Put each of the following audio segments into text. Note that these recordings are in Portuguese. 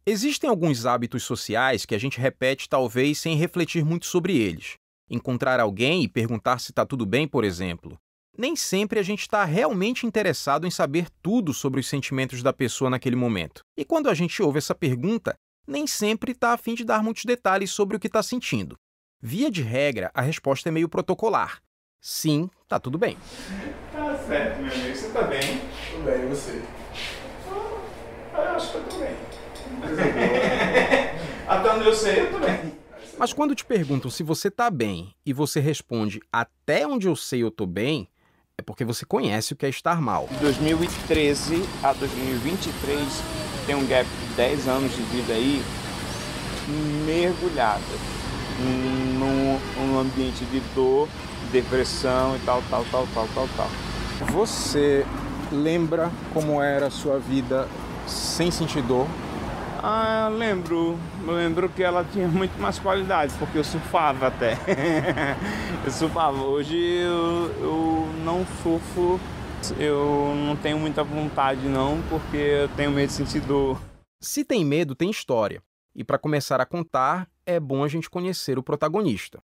Existem alguns hábitos sociais que a gente repete talvez sem refletir muito sobre eles. Encontrar alguém e perguntar se está tudo bem, por exemplo. Nem sempre a gente está realmente interessado em saber tudo sobre os sentimentos da pessoa naquele momento. E quando a gente ouve essa pergunta, nem sempre está a fim de dar muitos detalhes sobre o que está sentindo. Via de regra, a resposta é meio protocolar. Sim, tá tudo bem. Tá certo, meu amigo. Você tá bem? Tudo bem, e você? Eu acho que eu tô bem. Até onde eu sei, eu tô bem. Mas quando te perguntam se você tá bem e você responde até onde eu sei eu tô bem, é porque você conhece o que é estar mal. De 2013 a 2023 tem um gap de 10 anos de vida aí mergulhada num ambiente de dor, depressão e tal. Você lembra como era a sua vida sem sentir dor? Lembro que ela tinha muito mais qualidade, porque eu surfava até. Eu surfava. Hoje eu não surfo, eu não tenho muita vontade não, porque eu tenho medo de sentir dor. Se tem medo, tem história. E para começar a contar, é bom a gente conhecer o protagonista.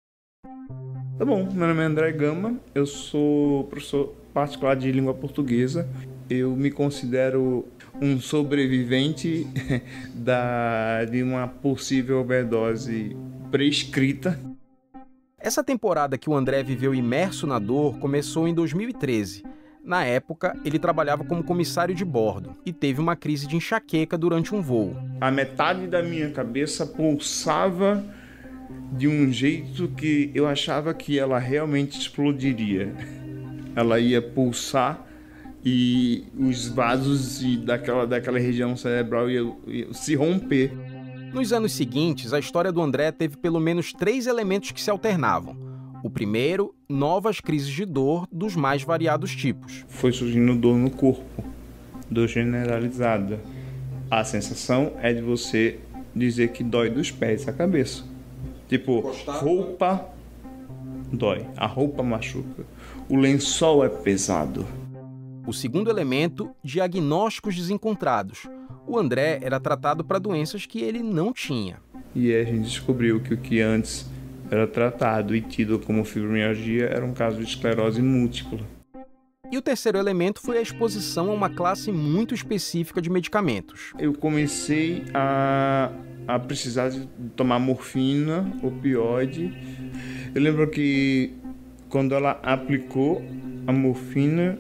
Tá bom, meu nome é André Gama, eu sou professor particular de língua portuguesa. Eu me considero um sobrevivente de uma possível overdose prescrita. Essa temporada que o André viveu imerso na dor começou em 2013. Na época, ele trabalhava como comissário de bordo e teve uma crise de enxaqueca durante um voo. A metade da minha cabeça pulsava de um jeito que eu achava que ela realmente explodiria. Ela ia pulsar e os vasos daquela região cerebral iam se romper. Nos anos seguintes, a história do André teve pelo menos 3 elementos que se alternavam. O primeiro, novas crises de dor dos mais variados tipos. Foi surgindo dor no corpo, dor generalizada. A sensação é de você dizer que dói dos pés à cabeça. Tipo, roupa dói, a roupa machuca, o lençol é pesado. O segundo elemento, diagnósticos desencontrados. O André era tratado para doenças que ele não tinha. E aí a gente descobriu que o que antes era tratado e tido como fibromialgia era um caso de esclerose múltipla. E o terceiro elemento foi a exposição a uma classe muito específica de medicamentos. Eu comecei a precisar de tomar morfina, opioide. Eu lembro que quando ela aplicou a morfina,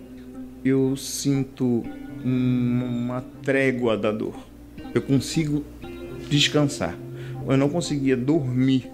eu sinto uma trégua da dor. Eu consigo descansar. Eu não conseguia dormir.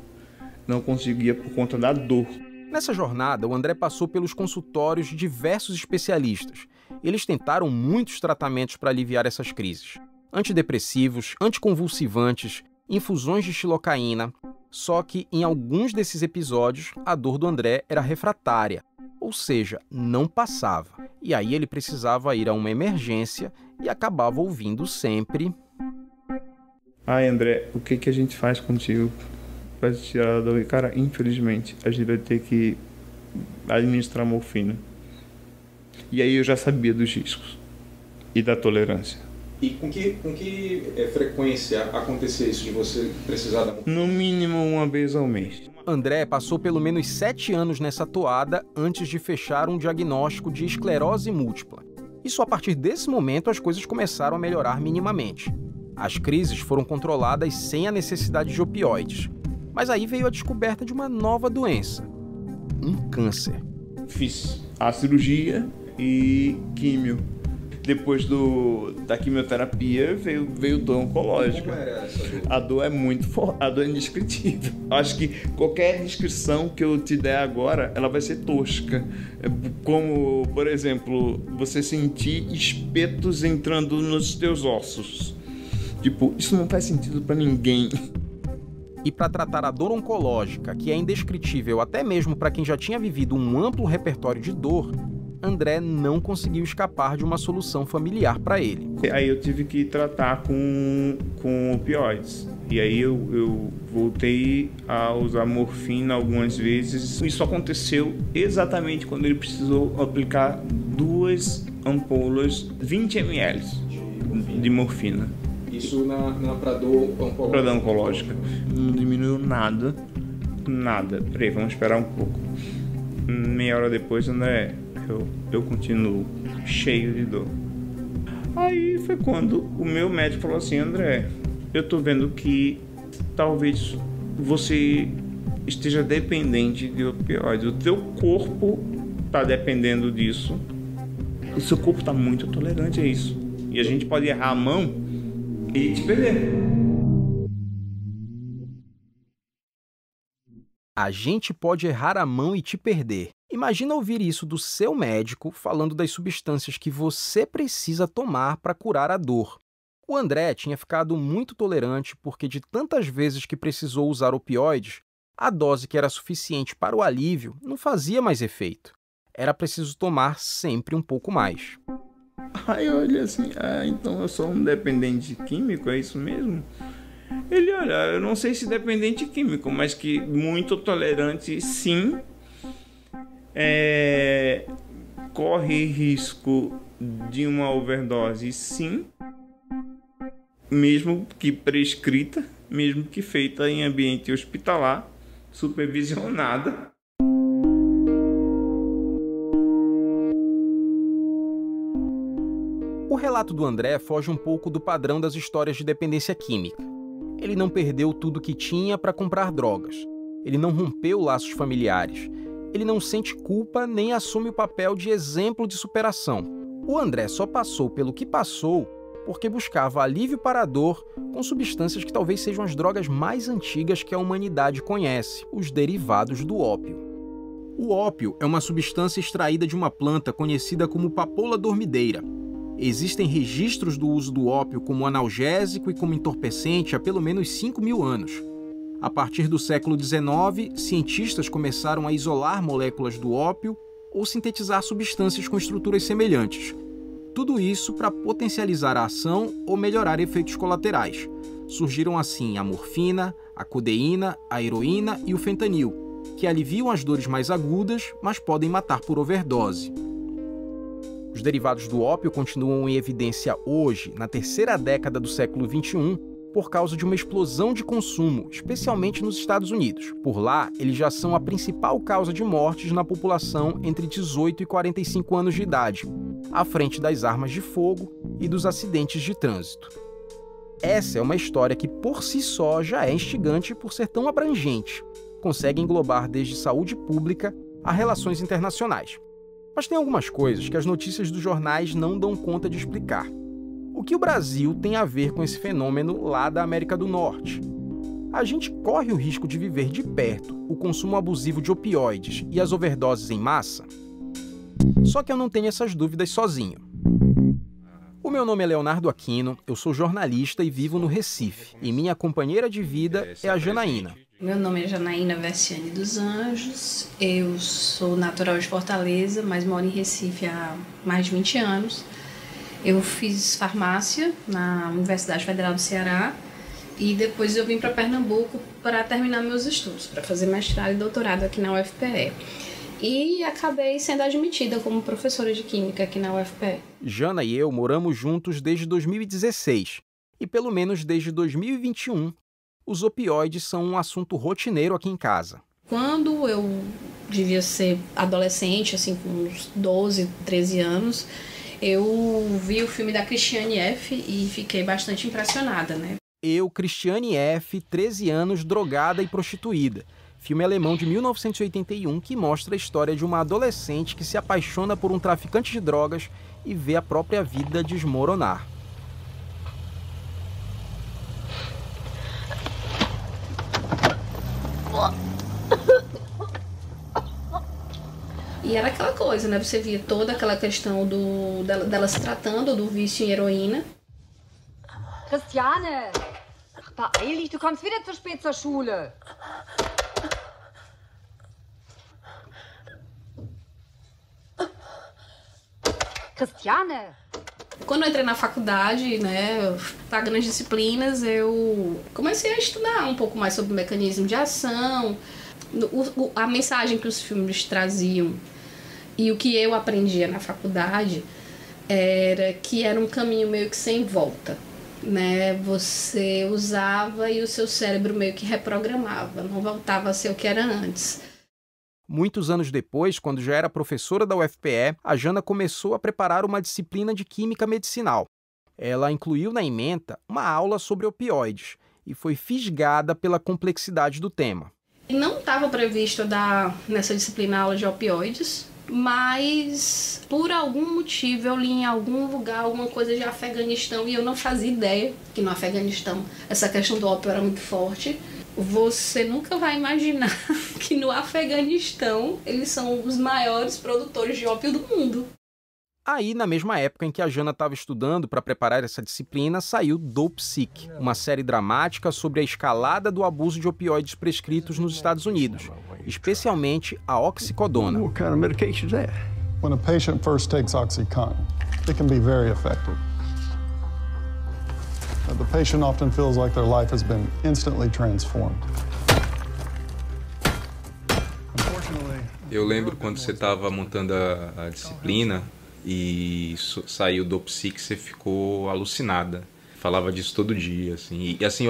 Não conseguia por conta da dor. Nessa jornada, o André passou pelos consultórios de diversos especialistas. Eles tentaram muitos tratamentos para aliviar essas crises. Antidepressivos, anticonvulsivantes, infusões de xilocaína. Só que, em alguns desses episódios, a dor do André era refratária, ou seja, não passava. E aí ele precisava ir a uma emergência e acabava ouvindo sempre: Ai, André, o que a gente faz contigo para te tirar da dor? Cara, infelizmente, a gente vai ter que administrar morfina. E aí eu já sabia dos riscos e da tolerância. E com que frequência acontecia isso de você precisar da morfina? No mínimo uma vez ao mês. André passou pelo menos 7 anos nessa toada antes de fechar um diagnóstico de esclerose múltipla. E só a partir desse momento as coisas começaram a melhorar minimamente. As crises foram controladas sem a necessidade de opioides. Mas aí veio a descoberta de uma nova doença: um câncer. Fiz a cirurgia e químio. Depois da quimioterapia veio dor oncológica. Como era essa dor? A dor é muito forte, a dor é indescritível. Acho que qualquer descrição que eu te der agora, ela vai ser tosca. Como, por exemplo, você sentir espetos entrando nos teus ossos. Tipo, isso não faz sentido pra ninguém. E para tratar a dor oncológica, que é indescritível até mesmo para quem já tinha vivido um amplo repertório de dor, André não conseguiu escapar de uma solução familiar para ele. Aí eu tive que tratar com opioides. E aí eu voltei a usar morfina algumas vezes. Isso aconteceu exatamente quando ele precisou aplicar 2 ampolas, 20 ml de morfina. Isso pra dor oncológica? Pra dor oncológica. Não diminuiu nada. Nada. Peraí, vamos esperar um pouco. Meia hora depois, André, eu continuo cheio de dor. Aí foi quando o meu médico falou assim: André, eu tô vendo que talvez você esteja dependente de opioides. O teu corpo tá dependendo disso. O seu corpo tá muito tolerante a isso. E a gente pode errar a mão e te perder. A gente pode errar a mão e te perder. Imagina ouvir isso do seu médico falando das substâncias que você precisa tomar para curar a dor. O André tinha ficado muito tolerante porque de tantas vezes que precisou usar opioides, a dose que era suficiente para o alívio não fazia mais efeito. Era preciso tomar sempre um pouco mais. Aí eu olhei assim: então eu sou um dependente químico, é isso mesmo? Ele: olha, eu não sei se dependente químico, mas que muito tolerante, sim. Corre risco de uma overdose, sim. Mesmo que prescrita, mesmo que feita em ambiente hospitalar, supervisionada. O relato do André foge um pouco do padrão das histórias de dependência química. Ele não perdeu tudo que tinha para comprar drogas. Ele não rompeu laços familiares. Ele não sente culpa nem assume o papel de exemplo de superação. O André só passou pelo que passou porque buscava alívio para a dor com substâncias que talvez sejam as drogas mais antigas que a humanidade conhece, os derivados do ópio. O ópio é uma substância extraída de uma planta conhecida como papoula dormideira. Existem registros do uso do ópio como analgésico e como entorpecente há pelo menos 5.000 anos. A partir do século XIX, cientistas começaram a isolar moléculas do ópio ou sintetizar substâncias com estruturas semelhantes. Tudo isso para potencializar a ação ou melhorar efeitos colaterais. Surgiram assim a morfina, a codeína, a heroína e o fentanil, que aliviam as dores mais agudas, mas podem matar por overdose. Os derivados do ópio continuam em evidência hoje, na terceira década do século XXI, por causa de uma explosão de consumo, especialmente nos Estados Unidos. Por lá, eles já são a principal causa de mortes na população entre 18 e 45 anos de idade, à frente das armas de fogo e dos acidentes de trânsito. Essa é uma história que, por si só, já é instigante por ser tão abrangente. Consegue englobar desde saúde pública a relações internacionais. Mas tem algumas coisas que as notícias dos jornais não dão conta de explicar. O que o Brasil tem a ver com esse fenômeno lá da América do Norte? A gente corre o risco de viver de perto o consumo abusivo de opioides e as overdoses em massa? Só que eu não tenho essas dúvidas sozinho. O meu nome é Leonardo Aquino, eu sou jornalista e vivo no Recife, e minha companheira de vida é a Janaína. Meu nome é Janaína Versiani dos Anjos, eu sou natural de Fortaleza, mas moro em Recife há mais de 20 anos. Eu fiz farmácia na Universidade Federal do Ceará e depois eu vim para Pernambuco para terminar meus estudos, para fazer mestrado e doutorado aqui na UFPE. E acabei sendo admitida como professora de Química aqui na UFPE. Jana e eu moramos juntos desde 2016 e pelo menos desde 2021 os opioides são um assunto rotineiro aqui em casa. Quando eu devia ser adolescente, assim, com uns 12, 13 anos, eu vi o filme da Christiane F. e fiquei bastante impressionada, né? Eu, Christiane F., 13 anos, drogada e prostituída. Filme alemão de 1981 que mostra a história de uma adolescente que se apaixona por um traficante de drogas e vê a própria vida desmoronar. E era aquela coisa, né? Você via toda aquela questão dela se tratando do vício em heroína. Christiane! Beeil dich, du kommst wieder zu spät zur Schule. Christiane! Quando eu entrei na faculdade, né, pagando as disciplinas, eu comecei a estudar um pouco mais sobre o mecanismo de ação, a mensagem que os filmes traziam e o que eu aprendia na faculdade era que era um caminho meio que sem volta. né? Você usava e o seu cérebro meio que reprogramava, não voltava a ser o que era antes. Muitos anos depois, quando já era professora da UFPE, a Jana começou a preparar uma disciplina de química medicinal. Ela incluiu na ementa uma aula sobre opioides e foi fisgada pela complexidade do tema. Não estava previsto dar nessa disciplina aula de opioides, mas por algum motivo eu li em algum lugar alguma coisa de Afeganistão e eu não fazia ideia que no Afeganistão essa questão do ópio era muito forte. Você nunca vai imaginar que no Afeganistão eles são os maiores produtores de ópio do mundo. Aí, na mesma época em que a Jana estava estudando para preparar essa disciplina, saiu Dopesick, uma série dramática sobre a escalada do abuso de opioides prescritos nos Estados Unidos, especialmente a oxicodona. What kind of medication is that? When a patient first takes OxyContin, it can be very effective. The patient often feels like their life has been instantly transformed. Eu lembro quando você estava montando a disciplina e saiu do Dopesick, você ficou alucinada. Falava disso todo dia, assim. E assim,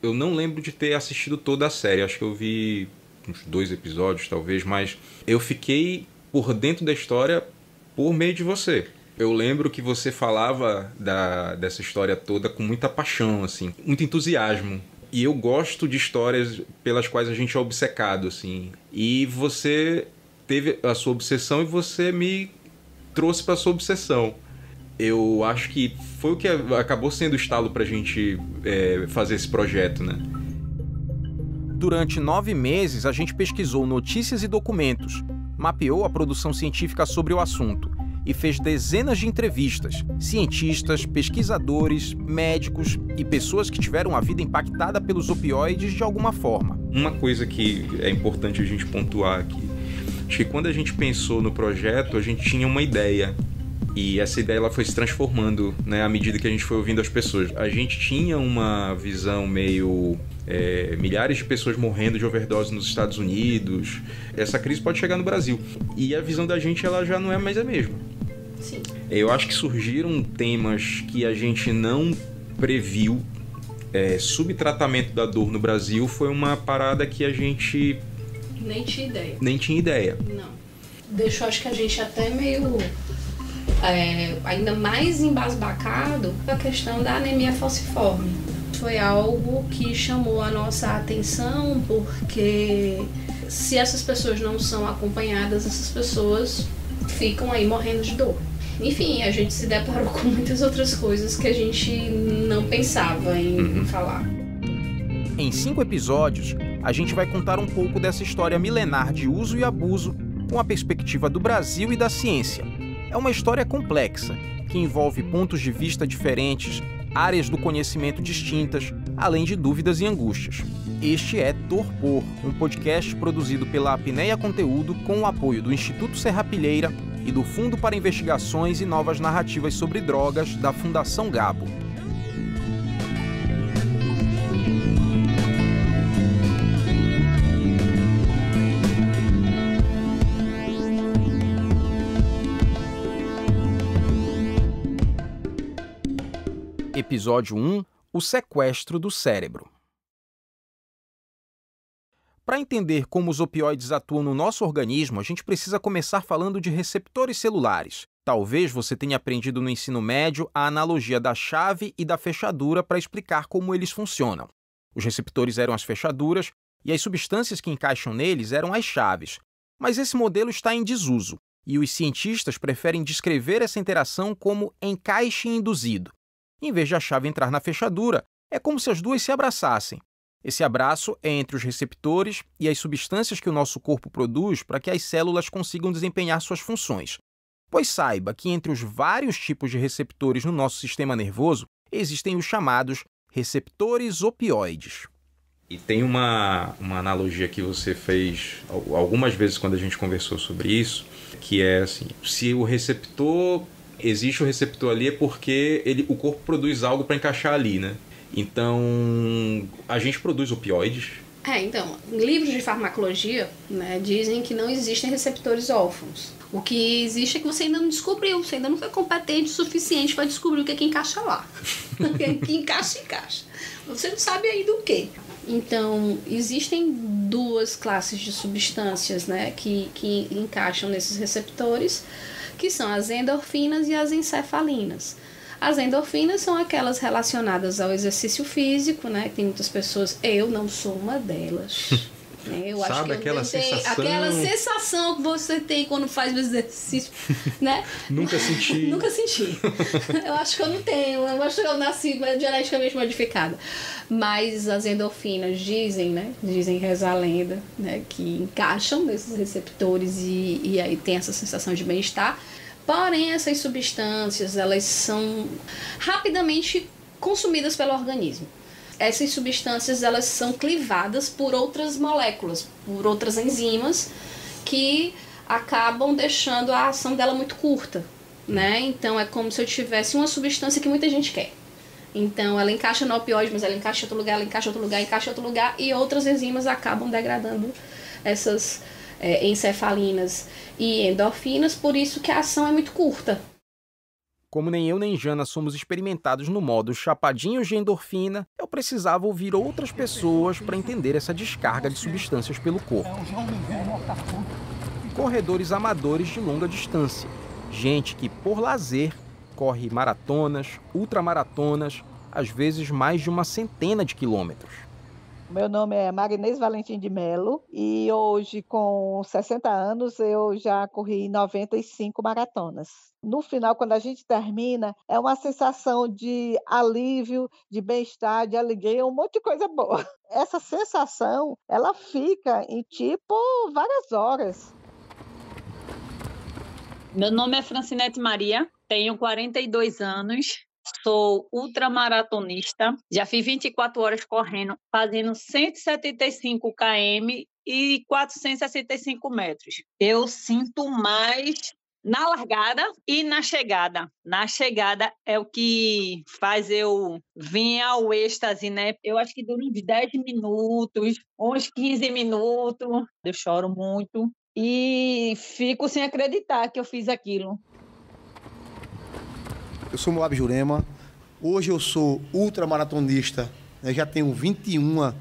eu não lembro de ter assistido toda a série. Acho que eu vi uns 2 episódios, talvez, mas eu fiquei por dentro da história por meio de você. Eu lembro que você falava dessa história toda com muita paixão, assim, muito entusiasmo. E eu gosto de histórias pelas quais a gente é obcecado, assim. E você teve a sua obsessão e você me trouxe para a sua obsessão. Eu acho que foi o que acabou sendo o estalo para a gente fazer esse projeto, né? Durante 9 meses, a gente pesquisou notícias e documentos, mapeou a produção científica sobre o assunto e fez dezenas de entrevistas, cientistas, pesquisadores, médicos e pessoas que tiveram a vida impactada pelos opioides de alguma forma. Uma coisa que é importante a gente pontuar aqui, acho que quando a gente pensou no projeto, a gente tinha uma ideia. E essa ideia ela foi se transformando, né, à medida que a gente foi ouvindo as pessoas. A gente tinha uma visão meio... milhares de pessoas morrendo de overdose nos Estados Unidos. Essa crise pode chegar no Brasil. E a visão da gente ela já não é mais a mesma. Sim. Eu acho que surgiram temas que a gente não previu. Subtratamento da dor no Brasil foi uma parada que a gente... Nem tinha ideia. Nem tinha ideia. Não. Deixou, acho que a gente até meio... ainda mais embasbacado a questão da anemia falciforme. Foi algo que chamou a nossa atenção, porque se essas pessoas não são acompanhadas, essas pessoas ficam aí morrendo de dor. Enfim, a gente se deparou com muitas outras coisas que a gente não pensava em falar. Em 5 episódios, a gente vai contar um pouco dessa história milenar de uso e abuso com a perspectiva do Brasil e da ciência. É uma história complexa, que envolve pontos de vista diferentes, áreas do conhecimento distintas, além de dúvidas e angústias. Este é Torpor, um podcast produzido pela Apneia Conteúdo com o apoio do Instituto Serrapilheira e do Fundo para Investigações e Novas Narrativas sobre Drogas da Fundação Gabo. Episódio 1 – O sequestro do cérebro. Para entender como os opioides atuam no nosso organismo, a gente precisa começar falando de receptores celulares. Talvez você tenha aprendido no ensino médio a analogia da chave e da fechadura para explicar como eles funcionam. Os receptores eram as fechaduras e as substâncias que encaixam neles eram as chaves. Mas esse modelo está em desuso, e os cientistas preferem descrever essa interação como encaixe induzido. Em vez de a chave entrar na fechadura, é como se as duas se abraçassem. Esse abraço é entre os receptores e as substâncias que o nosso corpo produz para que as células consigam desempenhar suas funções. Pois saiba que entre os vários tipos de receptores no nosso sistema nervoso, existem os chamados receptores opioides. E tem uma analogia que você fez algumas vezes quando a gente conversou sobre isso, que é assim, se o receptor... Existe o receptor ali é porque o corpo produz algo para encaixar ali, né? Então, a gente produz opioides. Então, livros de farmacologia, né, dizem que não existem receptores órfãos. O que existe é que você ainda não descobriu, você ainda não foi competente o suficiente para descobrir o que é que encaixa lá. O que encaixa. Você não sabe ainda o que. Então, existem duas classes de substâncias, né, que encaixam nesses receptores, que são as endorfinas e as encefalinas. As endorfinas são aquelas relacionadas ao exercício físico, né? Tem muitas pessoas, eu não sou uma delas. Eu acho que aquela sensação... aquela sensação que você tem quando faz o exercício, né? Nunca senti. Nunca senti. Eu acho que eu não tenho. Eu acho que eu nasci geneticamente modificada. Mas as endorfinas dizem, né? Dizem, reza a lenda, né? Que encaixam nesses receptores e aí tem essa sensação de bem-estar. Porém, essas substâncias, elas são rapidamente consumidas pelo organismo. Essas substâncias, elas são clivadas por outras moléculas, por outras enzimas, que acabam deixando a ação dela muito curta, né? Então, é como se eu tivesse uma substância que muita gente quer. Então, ela encaixa no opioide, mas ela encaixa em outro lugar, ela encaixa em outro lugar, encaixa em outro lugar, e outras enzimas acabam degradando essas encefalinas e endorfinas, por isso que a ação é muito curta. Como nem eu nem Jana somos experimentados no modo chapadinhos de endorfina, eu precisava ouvir outras pessoas para entender essa descarga de substâncias pelo corpo. Corredores amadores de longa distância, gente que, por lazer, corre maratonas, ultramaratonas, às vezes mais de uma centena de quilômetros. Meu nome é Marinês Valentim de Melo e hoje, com 60 anos, eu já corri 95 maratonas. No final, quando a gente termina, é uma sensação de alívio, de bem-estar, de alegria, um monte de coisa boa. Essa sensação, ela fica em várias horas. Meu nome é Francinete Maria, tenho 42 anos. Sou ultramaratonista, já fiz 24 horas correndo, fazendo 175 km e 465 metros. Eu sinto mais na largada e na chegada. Na chegada é o que faz eu vir ao êxtase, né? Eu acho que dura uns 10 minutos, uns 15 minutos. Eu choro muito e fico sem acreditar que eu fiz aquilo. Eu sou Moab Jurema, hoje eu sou ultramaratonista, já tenho 21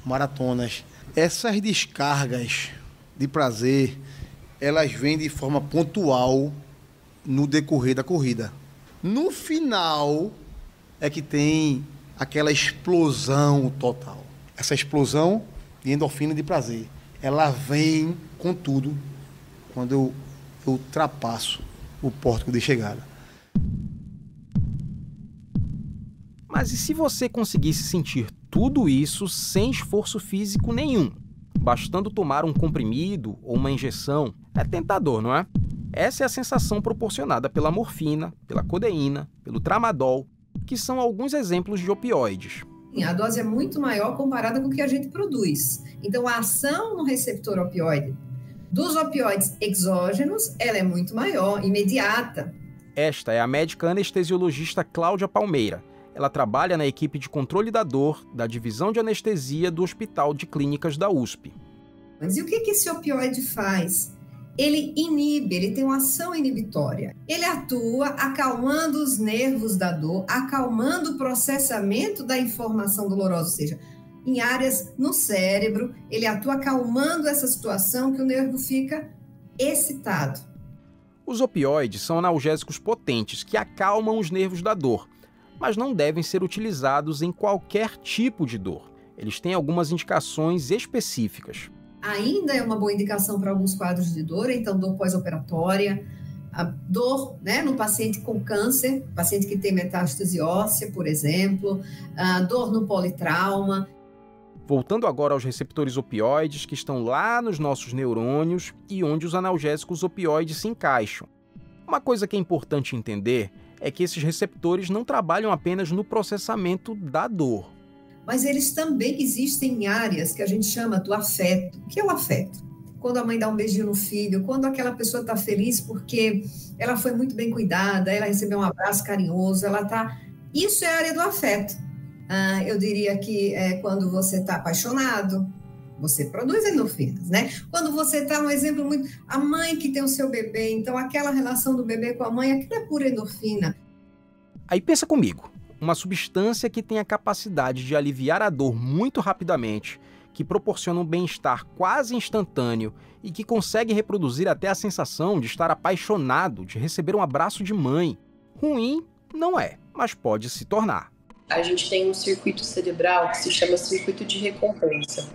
maratonas. Essas descargas de prazer, elas vêm de forma pontual no decorrer da corrida. No final é que tem aquela explosão total. Essa explosão de endorfina de prazer, ela vem com tudo quando eu ultrapasso o pórtico de chegada. Mas e se você conseguisse sentir tudo isso sem esforço físico nenhum? Bastando tomar um comprimido ou uma injeção? É tentador, não é? Essa é a sensação proporcionada pela morfina, pela codeína, pelo tramadol, que são alguns exemplos de opioides. A dose é muito maior comparada com o que a gente produz. Então, a ação no receptor opioide dos opioides exógenos, ela é muito maior, imediata. Esta é a médica anestesiologista Cláudia Palmeira. Ela trabalha na equipe de controle da dor da divisão de anestesia do Hospital de Clínicas da USP. Mas e o que esse opioide faz? Ele inibe, ele tem uma ação inibitória. Ele atua acalmando os nervos da dor, acalmando o processamento da informação dolorosa, ou seja, em áreas no cérebro, ele atua acalmando essa situação que o nervo fica excitado. Os opioides são analgésicos potentes que acalmam os nervos da dor, mas não devem ser utilizados em qualquer tipo de dor. Eles têm algumas indicações específicas. Ainda é uma boa indicação para alguns quadros de dor, então dor pós-operatória, a dor, né, no paciente com câncer, paciente que tem metástase óssea, por exemplo, a dor no politrauma. Voltando agora aos receptores opioides que estão lá nos nossos neurônios e onde os analgésicos opioides se encaixam. Uma coisa que é importante entender é que esses receptores não trabalham apenas no processamento da dor. Mas eles também existem em áreas que a gente chama do afeto. O que é o afeto? Quando a mãe dá um beijinho no filho, quando aquela pessoa está feliz porque ela foi muito bem cuidada, ela recebeu um abraço carinhoso, Isso é a área do afeto. Eu diria que é quando você está apaixonado, você produz endorfinas, né? Quando você está, um exemplo muito, a mãe que tem o seu bebê, então aquela relação do bebê com a mãe, aquilo é pura endorfina. Aí pensa comigo, uma substância que tem a capacidade de aliviar a dor muito rapidamente, que proporciona um bem-estar quase instantâneo e que consegue reproduzir até a sensação de estar apaixonado, de receber um abraço de mãe. Ruim não é, mas pode se tornar. A gente tem um circuito cerebral que se chama circuito de recompensa.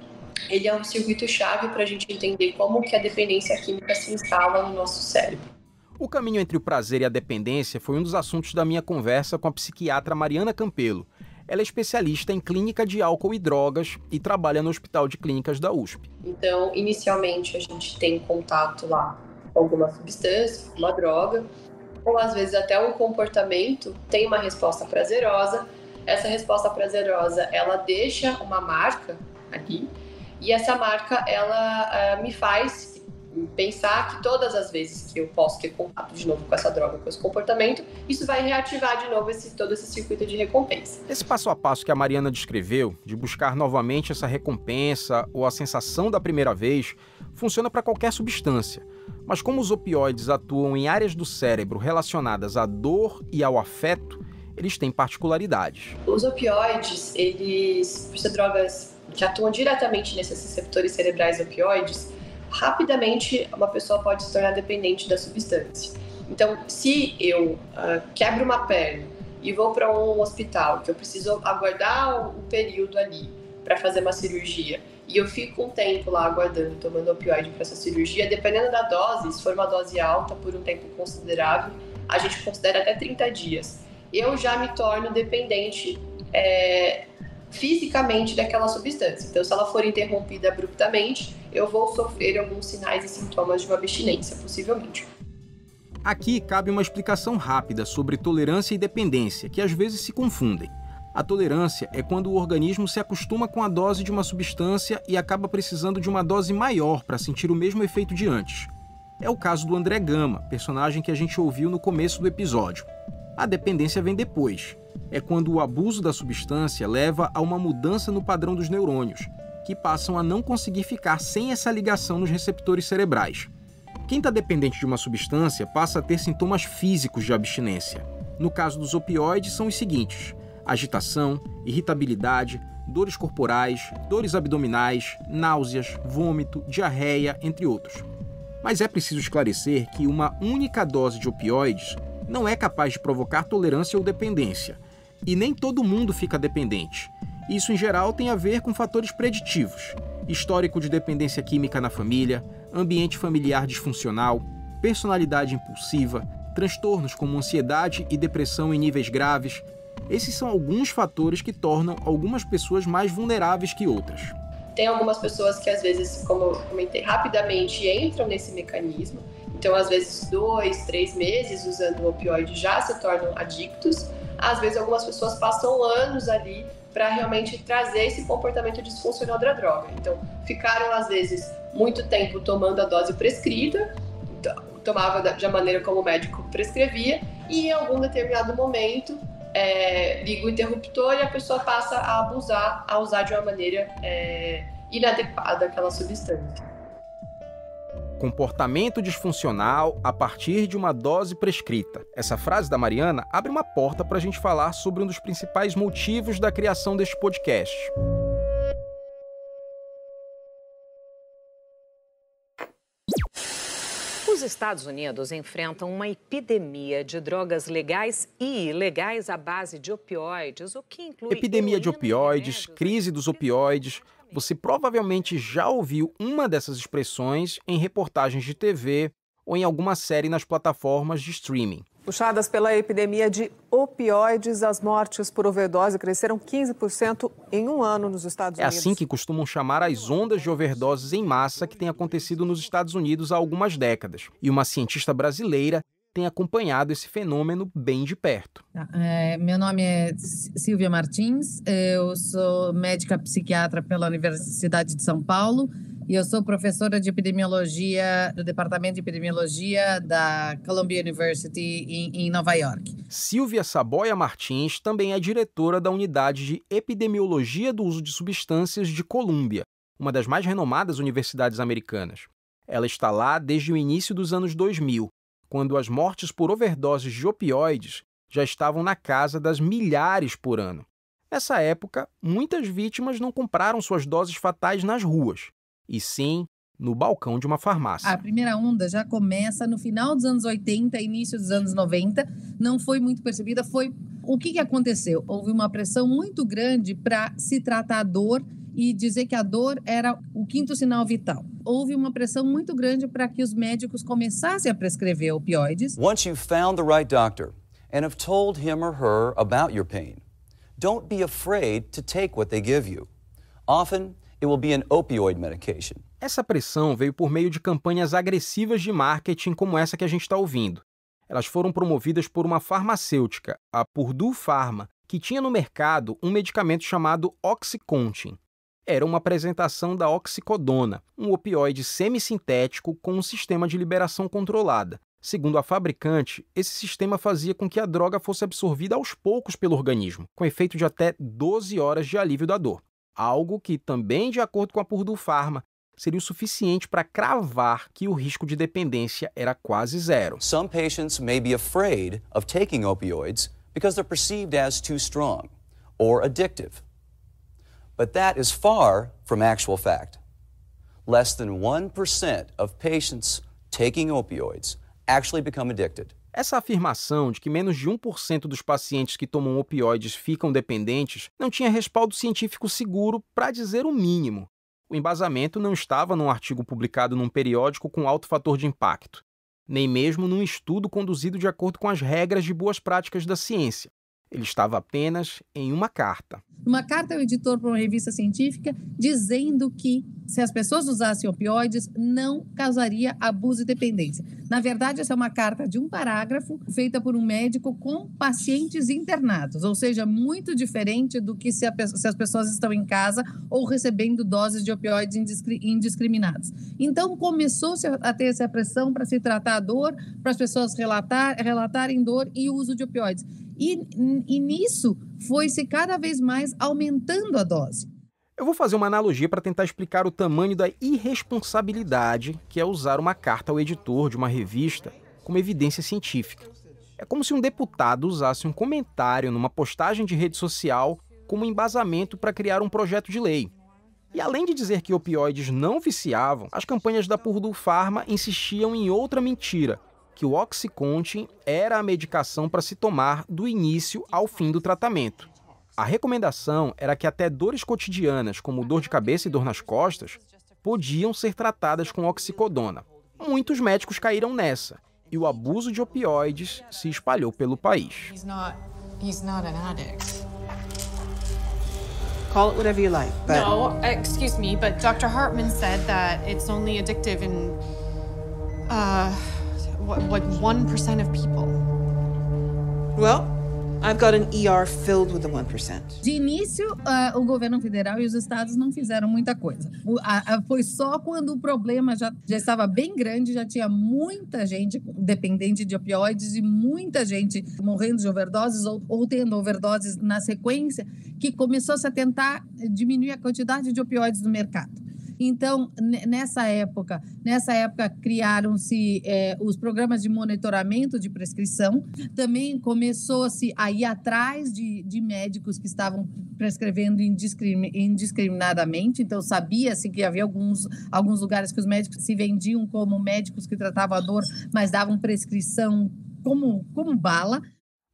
Ele é um circuito-chave para a gente entender como que a dependência química se instala no nosso cérebro. O caminho entre o prazer e a dependência foi um dos assuntos da minha conversa com a psiquiatra Mariana Campelo. Ela é especialista em clínica de álcool e drogas e trabalha no Hospital de Clínicas da USP. Então, inicialmente, a gente tem contato lá com alguma substância, uma droga, ou às vezes até um comportamento tem uma resposta prazerosa. Essa resposta prazerosa, ela deixa uma marca ali, e essa marca, ela me faz pensar que todas as vezes que eu posso ter contato de novo com essa droga, com esse comportamento, isso vai reativar de novo todo esse circuito de recompensa. Esse passo a passo que a Mariana descreveu, de buscar novamente essa recompensa ou a sensação da primeira vez, funciona para qualquer substância. Mas como os opioides atuam em áreas do cérebro relacionadas à dor e ao afeto, eles têm particularidades. Os opioides, eles, por ser drogas que atuam diretamente nesses receptores cerebrais opioides, rapidamente uma pessoa pode se tornar dependente da substância. Então, se eu quebro uma perna e vou para um hospital, que eu preciso aguardar o período ali para fazer uma cirurgia, e eu fico um tempo lá aguardando, tomando opioide para essa cirurgia, dependendo da dose, se for uma dose alta por um tempo considerável, a gente considera até 30 dias. Eu já me torno dependente fisicamente daquela substância. Então, se ela for interrompida abruptamente, eu vou sofrer alguns sinais e sintomas de uma abstinência, possivelmente. Aqui cabe uma explicação rápida sobre tolerância e dependência, que às vezes se confundem. A tolerância é quando o organismo se acostuma com a dose de uma substância e acaba precisando de uma dose maior para sentir o mesmo efeito de antes. É o caso do André Gama, personagem que a gente ouviu no começo do episódio. A dependência vem depois. É quando o abuso da substância leva a uma mudança no padrão dos neurônios, que passam a não conseguir ficar sem essa ligação nos receptores cerebrais. Quem está dependente de uma substância passa a ter sintomas físicos de abstinência. No caso dos opioides, são os seguintes: agitação, irritabilidade, dores corporais, dores abdominais, náuseas, vômito, diarreia, entre outros. Mas é preciso esclarecer que uma única dose de opioides não é capaz de provocar tolerância ou dependência. E nem todo mundo fica dependente. Isso, em geral, tem a ver com fatores preditivos: histórico de dependência química na família, ambiente familiar disfuncional, personalidade impulsiva, transtornos como ansiedade e depressão em níveis graves. Esses são alguns fatores que tornam algumas pessoas mais vulneráveis que outras. Tem algumas pessoas que, às vezes, como eu comentei, rapidamente entram nesse mecanismo. Então, às vezes, 2, 3 meses usando o opioide já se tornam adictos. Às vezes, algumas pessoas passam anos ali para realmente trazer esse comportamento disfuncional da droga. Então, ficaram, às vezes, muito tempo tomando a dose prescrita, tomava da maneira como o médico prescrevia, e em algum determinado momento liga o interruptor e a pessoa passa a abusar, a usar de uma maneira inadequada aquela substância. Comportamento disfuncional a partir de uma dose prescrita. Essa frase da Mariana abre uma porta para a gente falar sobre um dos principais motivos da criação deste podcast. Os Estados Unidos enfrentam uma epidemia de drogas legais e ilegais à base de opioides, o que inclui... Epidemia de opioides, crise dos opioides. Você provavelmente já ouviu uma dessas expressões em reportagens de TV ou em alguma série nas plataformas de streaming. Puxadas pela epidemia de opioides, as mortes por overdose cresceram 15% em um ano nos Estados Unidos. É assim que costumam chamar as ondas de overdoses em massa que têm acontecido nos Estados Unidos há algumas décadas. E uma cientista brasileira tem acompanhado esse fenômeno bem de perto. Meu nome é Silvia Martins, eu sou médica psiquiatra pela Universidade de São Paulo e eu sou professora de epidemiologia do Departamento de Epidemiologia da Columbia University em Nova York. Silvia Saboia Martins também é diretora da Unidade de Epidemiologia do Uso de Substâncias de Columbia, uma das mais renomadas universidades americanas. Ela está lá desde o início dos anos 2000, quando as mortes por overdoses de opioides já estavam na casa das milhares por ano. Nessa época, muitas vítimas não compraram suas doses fatais nas ruas, e sim no balcão de uma farmácia. A primeira onda já começa no final dos anos 80, início dos anos 90, não foi muito percebida, o que aconteceu? Houve uma pressão muito grande para se tratar a dor e dizer que a dor era o quinto sinal vital. Houve uma pressão muito grande para que os médicos começassem a prescrever opioides. Once you've found the right doctor and have told him or her about your pain, don't be afraid to take what they give you. Often, it will be an opioid medication. Essa pressão veio por meio de campanhas agressivas de marketing como essa que a gente está ouvindo. Elas foram promovidas por uma farmacêutica, a Purdue Pharma, que tinha no mercado um medicamento chamado OxyContin. Era uma apresentação da oxicodona, um opioide semissintético com um sistema de liberação controlada. Segundo a fabricante, esse sistema fazia com que a droga fosse absorvida aos poucos pelo organismo, com efeito de até 12 horas de alívio da dor. Algo que, também de acordo com a Purdue Pharma, seria o suficiente para cravar que o risco de dependência era quase zero. Some patients may be afraid of taking opioids because they're perceived as too strong or addictive. But that is far from actual fact. Less than 1% of patients taking opioids actually become addicted. Essa afirmação de que menos de 1% dos pacientes que tomam opioides ficam dependentes não tinha respaldo científico seguro, para dizer o mínimo. O embasamento não estava num artigo publicado num periódico com alto fator de impacto, nem mesmo num estudo conduzido de acordo com as regras de boas práticas da ciência. Ele estava apenas em uma carta. Uma carta ao editor para uma revista científica dizendo que, se as pessoas usassem opioides, não causaria abuso e dependência. Na verdade, essa é uma carta de um parágrafo feita por um médico com pacientes internados, ou seja, muito diferente do que se as pessoas estão em casa ou recebendo doses de opioides indiscriminadas. Então, começou-se a ter essa pressão para se tratar a dor, para as pessoas relatarem dor e uso de opioides. E nisso foi-se cada vez mais aumentando a dose. Eu vou fazer uma analogia para tentar explicar o tamanho da irresponsabilidade que é usar uma carta ao editor de uma revista como evidência científica. É como se um deputado usasse um comentário numa postagem de rede social como embasamento para criar um projeto de lei. E além de dizer que opioides não viciavam, as campanhas da Purdue Pharma insistiam em outra mentira, que o OxyContin era a medicação para se tomar do início ao fim do tratamento. A recomendação era que até dores cotidianas, como dor de cabeça e dor nas costas, podiam ser tratadas com oxicodona. Muitos médicos caíram nessa, e o abuso de opioides se espalhou pelo país. He's not an addict. Call it whatever you like, but... No, excuse me, but Dr. Hartman said that it's only addictive in, like 1% of people. Well, I've got an ER filled with the 1%. De início, o governo federal e os estados não fizeram muita coisa. Foi só quando o problema já estava bem grande, já tinha muita gente dependente de opioides e muita gente morrendo de overdoses ou tendo overdoses na sequência, que começou-se a tentar diminuir a quantidade de opioides no mercado. Então, nessa época criaram-se os programas de monitoramento de prescrição. Também começou-se a ir atrás de médicos que estavam prescrevendo indiscriminadamente. Então, sabia-se que havia alguns lugares que os médicos se vendiam como médicos que tratavam a dor, mas davam prescrição como bala.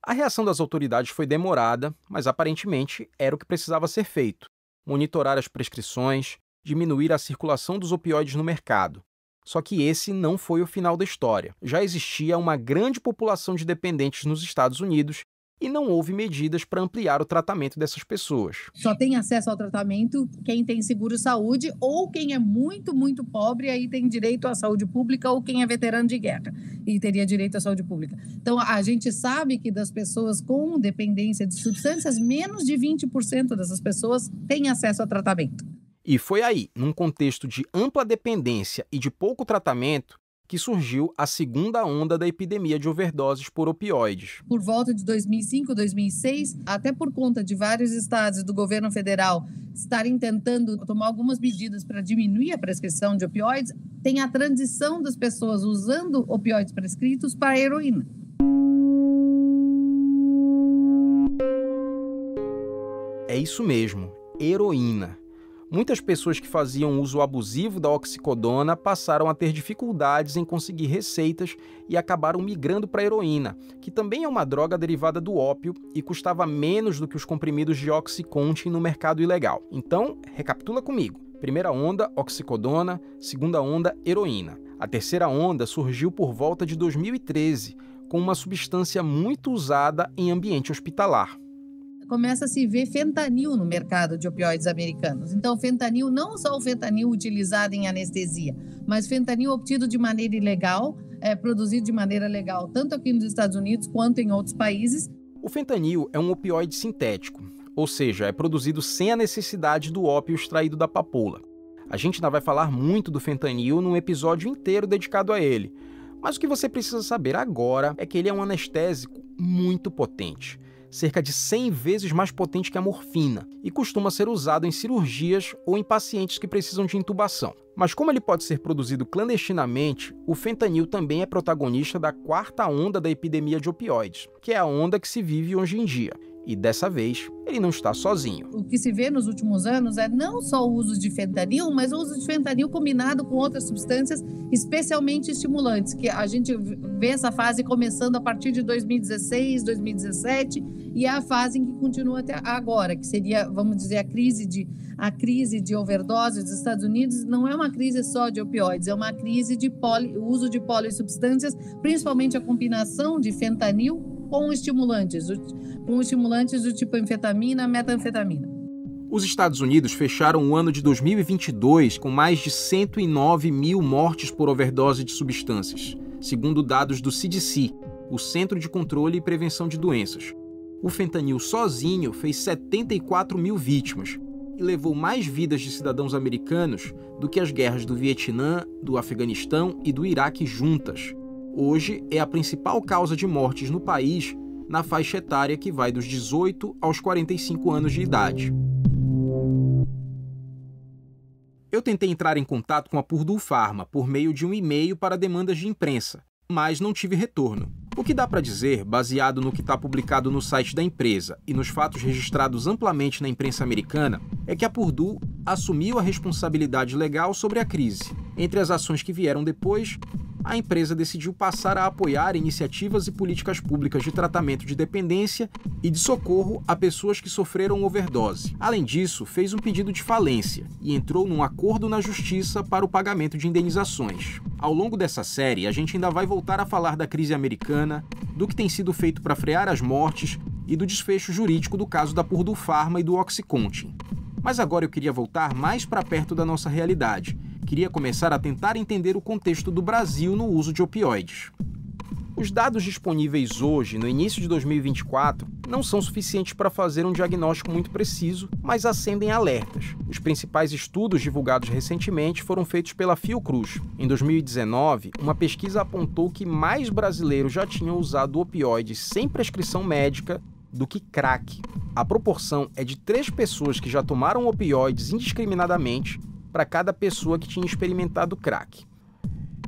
A reação das autoridades foi demorada, mas aparentemente era o que precisava ser feito. Monitorar as prescrições, diminuir a circulação dos opioides no mercado. Só que esse não foi o final da história. Já existia uma grande população de dependentes nos Estados Unidos e não houve medidas para ampliar o tratamento dessas pessoas. Só tem acesso ao tratamento quem tem seguro-saúde ou quem é muito, muito pobre, aí tem direito à saúde pública, ou quem é veterano de guerra e teria direito à saúde pública. Então, a gente sabe que das pessoas com dependência de substâncias, menos de 20% dessas pessoas têm acesso ao tratamento. E foi aí, num contexto de ampla dependência e de pouco tratamento, que surgiu a segunda onda da epidemia de overdoses por opioides. Por volta de 2005, 2006, até por conta de vários estados do governo federal estarem tentando tomar algumas medidas para diminuir a prescrição de opioides, tem a transição das pessoas usando opioides prescritos para a heroína. É isso mesmo, heroína. Muitas pessoas que faziam uso abusivo da oxicodona passaram a ter dificuldades em conseguir receitas e acabaram migrando para a heroína, que também é uma droga derivada do ópio e custava menos do que os comprimidos de Oxycontin no mercado ilegal. Então, recapitula comigo. Primeira onda, oxicodona. Segunda onda, heroína. A terceira onda surgiu por volta de 2013, com uma substância muito usada em ambiente hospitalar. Começa a se ver fentanil no mercado de opioides americanos. Então, fentanil, não só o fentanil utilizado em anestesia, mas fentanil obtido de maneira ilegal, produzido de maneira legal, tanto aqui nos Estados Unidos quanto em outros países. O fentanil é um opioide sintético, ou seja, é produzido sem a necessidade do ópio extraído da papoula. A gente ainda vai falar muito do fentanil num episódio inteiro dedicado a ele, mas o que você precisa saber agora é que ele é um anestésico muito potente, cerca de 100 vezes mais potente que a morfina, e costuma ser usado em cirurgias ou em pacientes que precisam de intubação. Mas como ele pode ser produzido clandestinamente, o fentanil também é protagonista da quarta onda da epidemia de opioides, que é a onda que se vive hoje em dia. E dessa vez, ele não está sozinho. O que se vê nos últimos anos é não só o uso de fentanil, mas o uso de fentanil combinado com outras substâncias, especialmente estimulantes, que a gente vê essa fase começando a partir de 2016, 2017, e é a fase em que continua até agora, que seria, vamos dizer, a crise de overdose dos Estados Unidos. Não é uma crise só de opioides, é uma crise de uso de polissubstâncias, principalmente a combinação de fentanil com estimulantes do tipo anfetamina, metanfetamina. Os Estados Unidos fecharam o ano de 2022 com mais de 109 mil mortes por overdose de substâncias, segundo dados do CDC, o Centro de Controle e Prevenção de Doenças. O fentanil sozinho fez 74 mil vítimas e levou mais vidas de cidadãos americanos do que as guerras do Vietnã, do Afeganistão e do Iraque juntas. Hoje é a principal causa de mortes no país na faixa etária que vai dos 18 aos 45 anos de idade. Eu tentei entrar em contato com a Purdue Pharma por meio de um e-mail para demandas de imprensa, mas não tive retorno. O que dá para dizer, baseado no que está publicado no site da empresa e nos fatos registrados amplamente na imprensa americana, é que a Purdue assumiu a responsabilidade legal sobre a crise. Entre as ações que vieram depois, a empresa decidiu passar a apoiar iniciativas e políticas públicas de tratamento de dependência e de socorro a pessoas que sofreram overdose. Além disso, fez um pedido de falência e entrou num acordo na justiça para o pagamento de indenizações. Ao longo dessa série, a gente ainda vai voltar a falar da crise americana, do que tem sido feito para frear as mortes e do desfecho jurídico do caso da Purdue Pharma e do Oxycontin. Mas agora eu queria voltar mais para perto da nossa realidade. Queria começar a tentar entender o contexto do Brasil no uso de opioides. Os dados disponíveis hoje, no início de 2024, não são suficientes para fazer um diagnóstico muito preciso, mas acendem alertas. Os principais estudos divulgados recentemente foram feitos pela Fiocruz. Em 2019, uma pesquisa apontou que mais brasileiros já tinham usado opioides sem prescrição médica do que crack. A proporção é de 3 pessoas que já tomaram opioides indiscriminadamente para cada pessoa que tinha experimentado crack.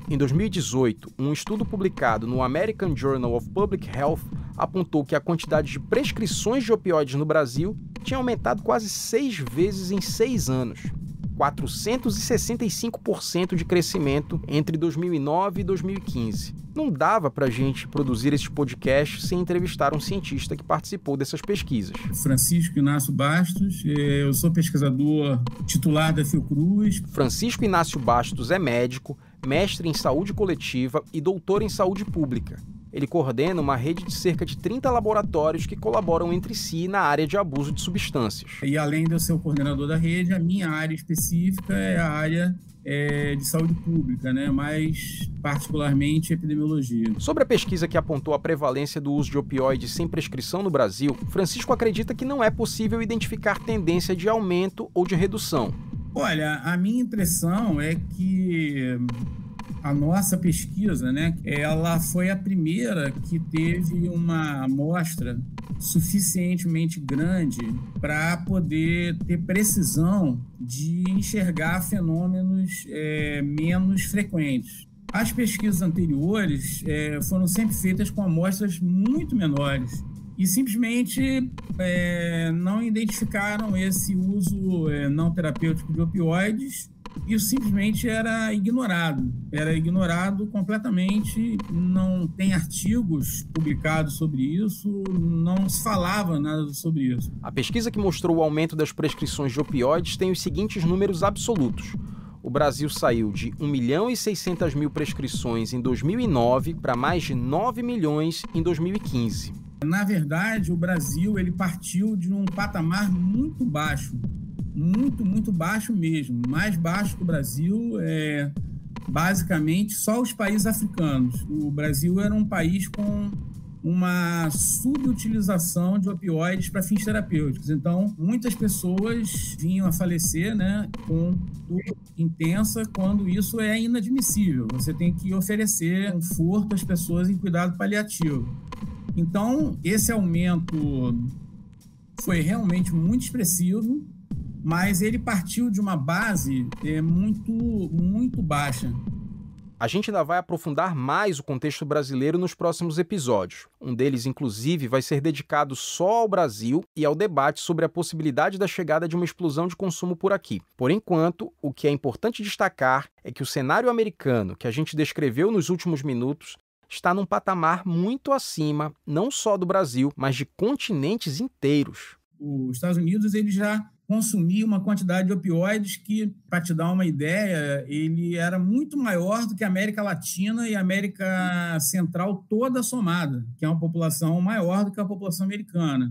Em 2018, um estudo publicado no American Journal of Public Health apontou que a quantidade de prescrições de opioides no Brasil tinha aumentado quase 6 vezes em 6 anos. 465% de crescimento entre 2009 e 2015. Não dava para a gente produzir esse podcast sem entrevistar um cientista que participou dessas pesquisas. Francisco Inácio Bastos, eu sou pesquisador titular da Fiocruz. Francisco Inácio Bastos é médico, mestre em saúde coletiva e doutor em saúde pública. Ele coordena uma rede de cerca de 30 laboratórios que colaboram entre si na área de abuso de substâncias. E além de eu ser o coordenador da rede, a minha área específica é a área de saúde pública, mais particularmente epidemiologia. Sobre a pesquisa que apontou a prevalência do uso de opioides sem prescrição no Brasil, Francisco acredita que não é possível identificar tendência de aumento ou de redução. Olha, a minha impressão é que A nossa pesquisa, né, ela foi a primeira que teve uma amostra suficientemente grande para poder ter precisão de enxergar fenômenos menos frequentes. As pesquisas anteriores foram sempre feitas com amostras muito menores e simplesmente não identificaram esse uso não terapêutico de opioides. Isso simplesmente era ignorado completamente, não tem artigos publicados sobre isso, não se falava nada sobre isso. A pesquisa que mostrou o aumento das prescrições de opioides tem os seguintes números absolutos. O Brasil saiu de 1.600.000 prescrições em 2009 para mais de 9 milhões em 2015. Na verdade, o Brasil ele partiu de um patamar muito baixo. Muito baixo mesmo. Mais baixo que o Brasil basicamente só os países africanos. O Brasil era um país com uma subutilização de opioides para fins terapêuticos. Então, muitas pessoas vinham a falecer, né, com dor intensa, quando isso é inadmissível. Você tem que oferecer conforto às pessoas em cuidado paliativo. Então, esse aumento foi realmente muito expressivo, mas ele partiu de uma base muito baixa. A gente ainda vai aprofundar mais o contexto brasileiro nos próximos episódios. Um deles, inclusive, vai ser dedicado só ao Brasil e ao debate sobre a possibilidade da chegada de uma explosão de consumo por aqui. Por enquanto, o que é importante destacar é que o cenário americano que a gente descreveu nos últimos minutos está num patamar muito acima, não só do Brasil, mas de continentes inteiros. Os Estados Unidos ele já consumia uma quantidade de opioides que, para te dar uma ideia, ele era muito maior do que a América Latina e a América Central toda somada, que é uma população maior do que a população americana.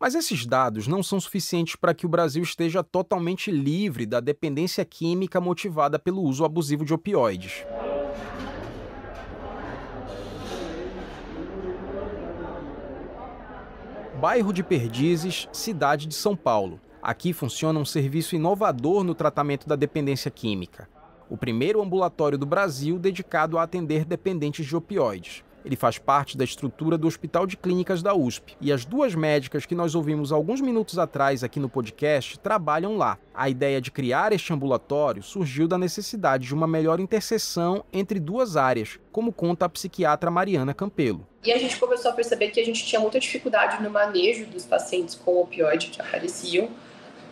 Mas esses dados não são suficientes para que o Brasil esteja totalmente livre da dependência química motivada pelo uso abusivo de opioides. Bairro de Perdizes, cidade de São Paulo. Aqui funciona um serviço inovador no tratamento da dependência química. O primeiro ambulatório do Brasil dedicado a atender dependentes de opioides. Ele faz parte da estrutura do Hospital de Clínicas da USP. E as duas médicas que nós ouvimos alguns minutos atrás aqui no podcast trabalham lá. A ideia de criar este ambulatório surgiu da necessidade de uma melhor interseção entre duas áreas, como conta a psiquiatra Mariana Campelo. E a gente começou a perceber que a gente tinha muita dificuldade no manejo dos pacientes com opioide que apareciam,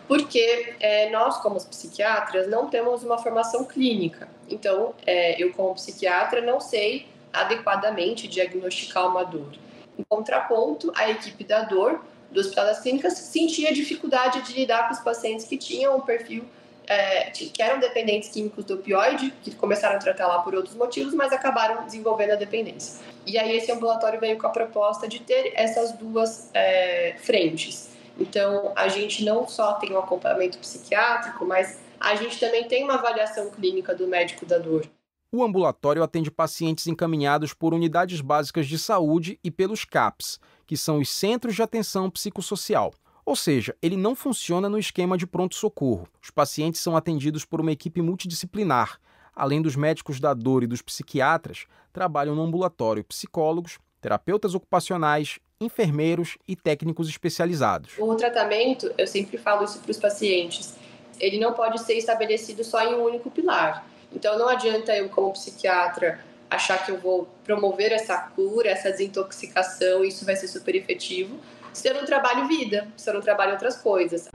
porque nós, como psiquiatras, não temos uma formação clínica. Então, eu, como psiquiatra, não sei adequadamente diagnosticar uma dor. Em contraponto, a equipe da dor do Hospital das Clínicas sentia dificuldade de lidar com os pacientes que tinham um perfil, que eram dependentes químicos do opioide, que começaram a tratar lá por outros motivos, mas acabaram desenvolvendo a dependência. E aí esse ambulatório veio com a proposta de ter essas duas frentes. Então, a gente não só tem um acompanhamento psiquiátrico, mas a gente também tem uma avaliação clínica do médico da dor. O ambulatório atende pacientes encaminhados por unidades básicas de saúde e pelos CAPs, que são os Centros de Atenção Psicossocial. Ou seja, ele não funciona no esquema de pronto-socorro. Os pacientes são atendidos por uma equipe multidisciplinar. Além dos médicos da dor e dos psiquiatras, trabalham no ambulatório psicólogos, terapeutas ocupacionais, enfermeiros e técnicos especializados. O tratamento, eu sempre falo isso para os pacientes, ele não pode ser estabelecido só em um único pilar. Então não adianta eu, como psiquiatra, achar que eu vou promover essa cura, essa desintoxicação, isso vai ser super efetivo, se eu não trabalho vida, se eu não trabalho outras coisas.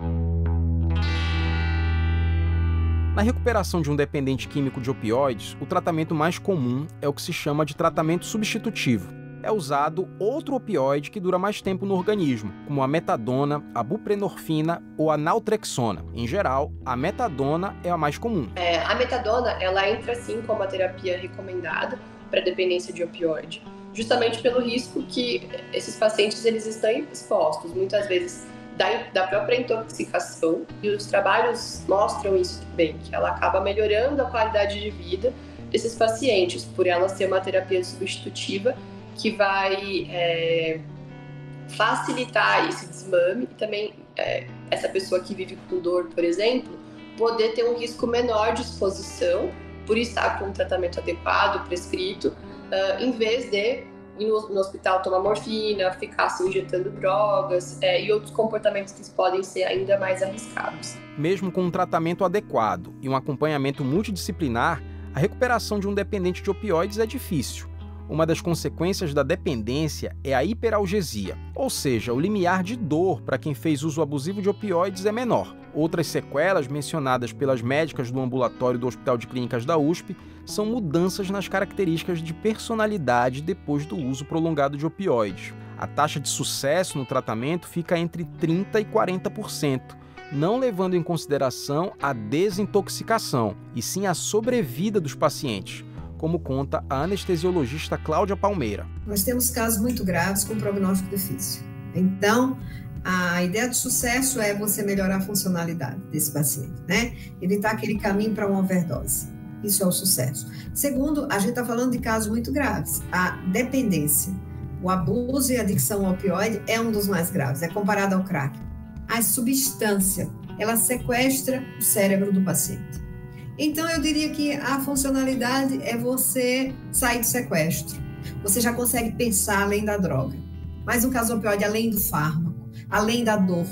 Na recuperação de um dependente químico de opioides, o tratamento mais comum é o que se chama de tratamento substitutivo. É usado outro opioide que dura mais tempo no organismo, como a metadona, a buprenorfina ou a naltrexona. Em geral, a metadona é a mais comum. A metadona, ela entra sim como a terapia recomendada para dependência de opioide, justamente pelo risco que esses pacientes eles estão expostos, muitas vezes da própria intoxicação, e os trabalhos mostram isso bem, que ela acaba melhorando a qualidade de vida desses pacientes, por ela ser uma terapia substitutiva que vai facilitar esse desmame e também essa pessoa que vive com dor, por exemplo, poder ter um risco menor de exposição por estar com um tratamento adequado, prescrito, em vez de ir no hospital tomar morfina, ficar se injetando drogas e outros comportamentos que podem ser ainda mais arriscados. Mesmo com um tratamento adequado e um acompanhamento multidisciplinar, a recuperação de um dependente de opioides é difícil. Uma das consequências da dependência é a hiperalgesia, ou seja, o limiar de dor para quem fez uso abusivo de opioides é menor. Outras sequelas mencionadas pelas médicas do ambulatório do Hospital de Clínicas da USP são mudanças nas características de personalidade depois do uso prolongado de opioides. A taxa de sucesso no tratamento fica entre 30% e 40%, não levando em consideração a desintoxicação, e sim a sobrevida dos pacientes, como conta a anestesiologista Cláudia Palmeira. Nós temos casos muito graves com prognóstico difícil. Então, a ideia de sucesso é você melhorar a funcionalidade desse paciente, né? Evitar aquele caminho para uma overdose. Isso é o sucesso. Segundo, a gente está falando de casos muito graves. A dependência, o abuso e a adicção ao opioide é um dos mais graves, é comparado ao crack. A substância, ela sequestra o cérebro do paciente. Então, eu diria que a funcionalidade é você sair do sequestro. Você já consegue pensar além da droga. Mas no caso do opioide, além do fármaco, além da dor,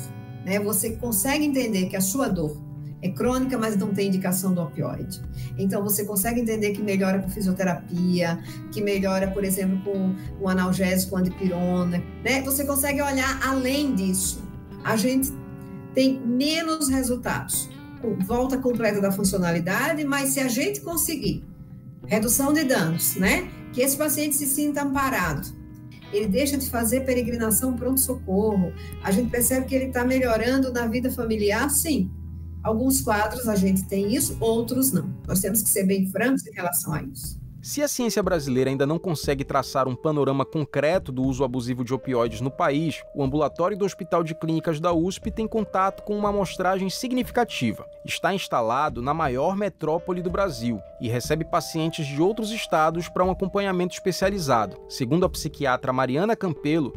né, você consegue entender que a sua dor é crônica, mas não tem indicação do opioide. Então, você consegue entender que melhora com fisioterapia, que melhora, por exemplo, com um analgésico, antipirona, né? Você consegue olhar além disso. A gente tem menos resultados. Volta completa da funcionalidade, mas se a gente conseguir redução de danos, né? Que esse paciente se sinta amparado, ele deixa de fazer peregrinação pronto-socorro, a gente percebe que ele está melhorando na vida familiar, sim. Alguns quadros a gente tem isso, outros não. Nós temos que ser bem francos em relação a isso. Se a ciência brasileira ainda não consegue traçar um panorama concreto do uso abusivo de opioides no país, o ambulatório do Hospital de Clínicas da USP tem contato com uma amostragem significativa. Está instalado na maior metrópole do Brasil e recebe pacientes de outros estados para um acompanhamento especializado. Segundo a psiquiatra Mariana Campelo,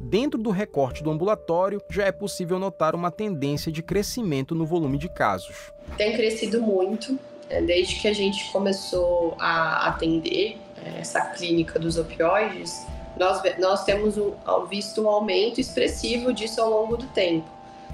dentro do recorte do ambulatório já é possível notar uma tendência de crescimento no volume de casos. Tem crescido muito. Desde que a gente começou a atender essa clínica dos opioides, nós temos visto um aumento expressivo disso ao longo do tempo,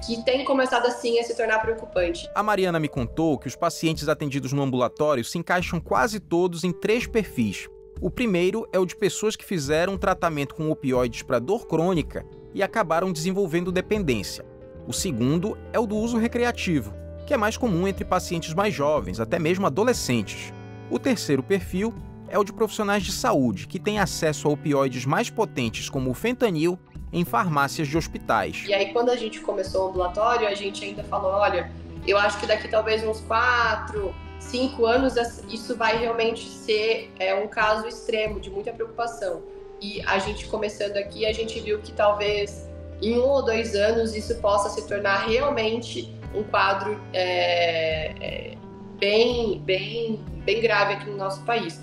que tem começado assim a se tornar preocupante. A Mariana me contou que os pacientes atendidos no ambulatório se encaixam quase todos em 3 perfis. O primeiro é o de pessoas que fizeram um tratamento com opioides para dor crônica e acabaram desenvolvendo dependência. O segundo é o do uso recreativo, que é mais comum entre pacientes mais jovens, até mesmo adolescentes. O terceiro perfil é o de profissionais de saúde, que têm acesso a opioides mais potentes, como o fentanil, em farmácias de hospitais. E aí, quando a gente começou o ambulatório, a gente ainda falou, olha, eu acho que daqui talvez uns 4, 5 anos, isso vai realmente ser um caso extremo, de muita preocupação. E a gente começando aqui, a gente viu que talvez em 1 ou 2 anos isso possa se tornar realmente um quadro bem grave aqui no nosso país.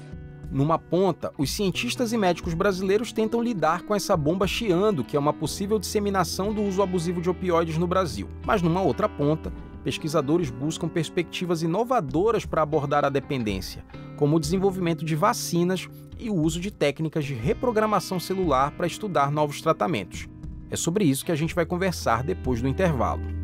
Numa ponta, os cientistas e médicos brasileiros tentam lidar com essa bomba chiando, que é uma possível disseminação do uso abusivo de opioides no Brasil. Mas numa outra ponta, pesquisadores buscam perspectivas inovadoras para abordar a dependência, como o desenvolvimento de vacinas e o uso de técnicas de reprogramação celular para estudar novos tratamentos. É sobre isso que a gente vai conversar depois do intervalo.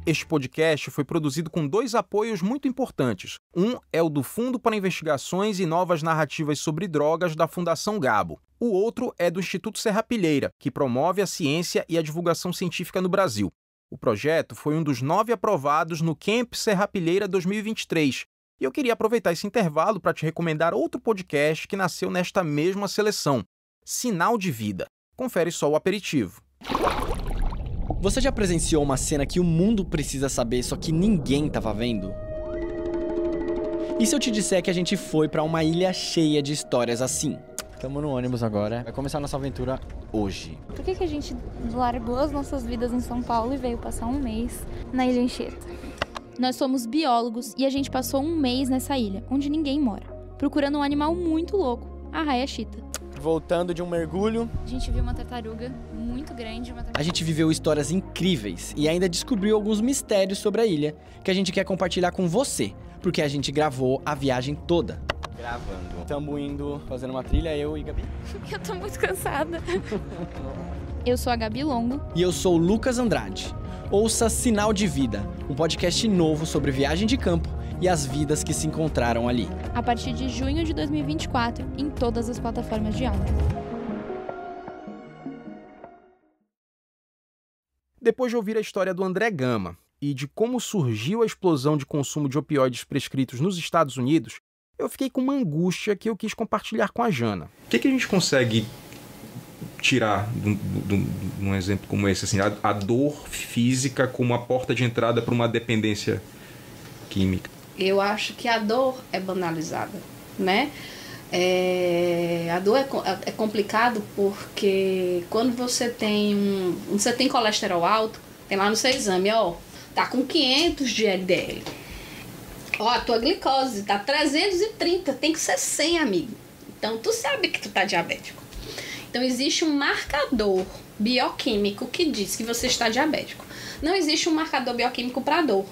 Este podcast foi produzido com 2 apoios muito importantes. Um é o do Fundo para Investigações e Novas Narrativas sobre Drogas da Fundação Gabo. O outro é do Instituto Serrapilheira, que promove a ciência e a divulgação científica no Brasil. O projeto foi um dos 9 aprovados no Camp Serrapilheira 2023. E eu queria aproveitar esse intervalo para te recomendar outro podcast que nasceu nesta mesma seleção, Sinal de Vida. Confere só o aperitivo. Você já presenciou uma cena que o mundo precisa saber, só que ninguém estava vendo? E se eu te disser que a gente foi para uma ilha cheia de histórias assim? Estamos no ônibus agora, vai começar a nossa aventura hoje. Por que a gente largou as nossas vidas em São Paulo e veio passar um mês na Ilha Anchieta? Nós somos biólogos e a gente passou um mês nessa ilha, onde ninguém mora, procurando um animal muito louco, a raia chita. Voltando de um mergulho, A gente viu uma tartaruga muito grande. a gente viveu histórias incríveis e ainda descobriu alguns mistérios sobre a ilha que a gente quer compartilhar com você, porque a gente gravou a viagem toda. Gravando. Estamos indo fazendo uma trilha, eu e Gabi. Eu tô muito cansada. Eu sou a Gabi Longo. E eu sou o Lucas Andrade. Ouça Sinal de Vida, um podcast novo sobre viagem de campo e as vidas que se encontraram ali. A partir de junho de 2024, em todas as plataformas de áudio. Depois de ouvir a história do André Gama e de como surgiu a explosão de consumo de opioides prescritos nos Estados Unidos, eu fiquei com uma angústia que eu quis compartilhar com a Jana. O que a gente consegue tirar de um exemplo como esse, assim, a dor física como a porta de entrada para uma dependência química? Eu acho que a dor é banalizada, né? A dor é complicado porque quando você tem colesterol alto, tem lá no seu exame, ó, tá com 500 de LDL. Ó, a tua glicose tá 330, tem que ser 100, amigo. Então tu sabe que tu tá diabético. Então existe um marcador bioquímico que diz que você está diabético. Não existe um marcador bioquímico para dor.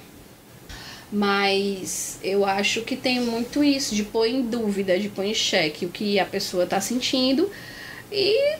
Mas eu acho que tem muito isso, de pôr em dúvida, de pôr em xeque o que a pessoa está sentindo. E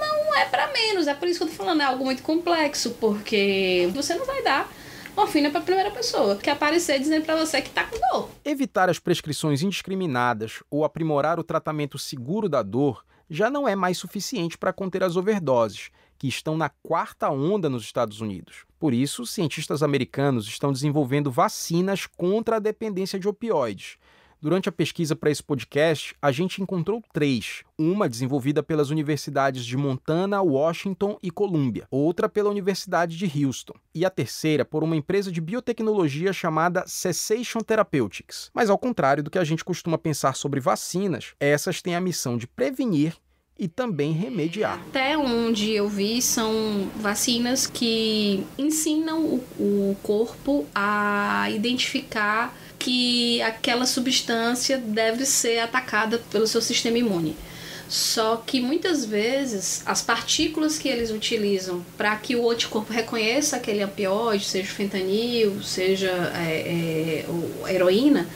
não é para menos, é por isso que eu tô falando, é algo muito complexo, porque você não vai dar morfina para a primeira pessoa que aparecer dizendo para você que está com dor. Evitar as prescrições indiscriminadas ou aprimorar o tratamento seguro da dor já não é mais suficiente para conter as overdoses, que estão na 4ª onda nos Estados Unidos. Por isso, cientistas americanos estão desenvolvendo vacinas contra a dependência de opioides. Durante a pesquisa para esse podcast, a gente encontrou 3. Uma desenvolvida pelas universidades de Montana, Washington e Columbia. Outra pela Universidade de Houston. E a terceira por uma empresa de biotecnologia chamada Cessation Therapeutics. Mas ao contrário do que a gente costuma pensar sobre vacinas, essas têm a missão de prevenir e também remediar. Até onde eu vi são vacinas que ensinam o corpo a identificar que aquela substância deve ser atacada pelo seu sistema imune. Só que muitas vezes as partículas que eles utilizam para que o anticorpo reconheça aquele opioide, seja o fentanil, seja a heroína,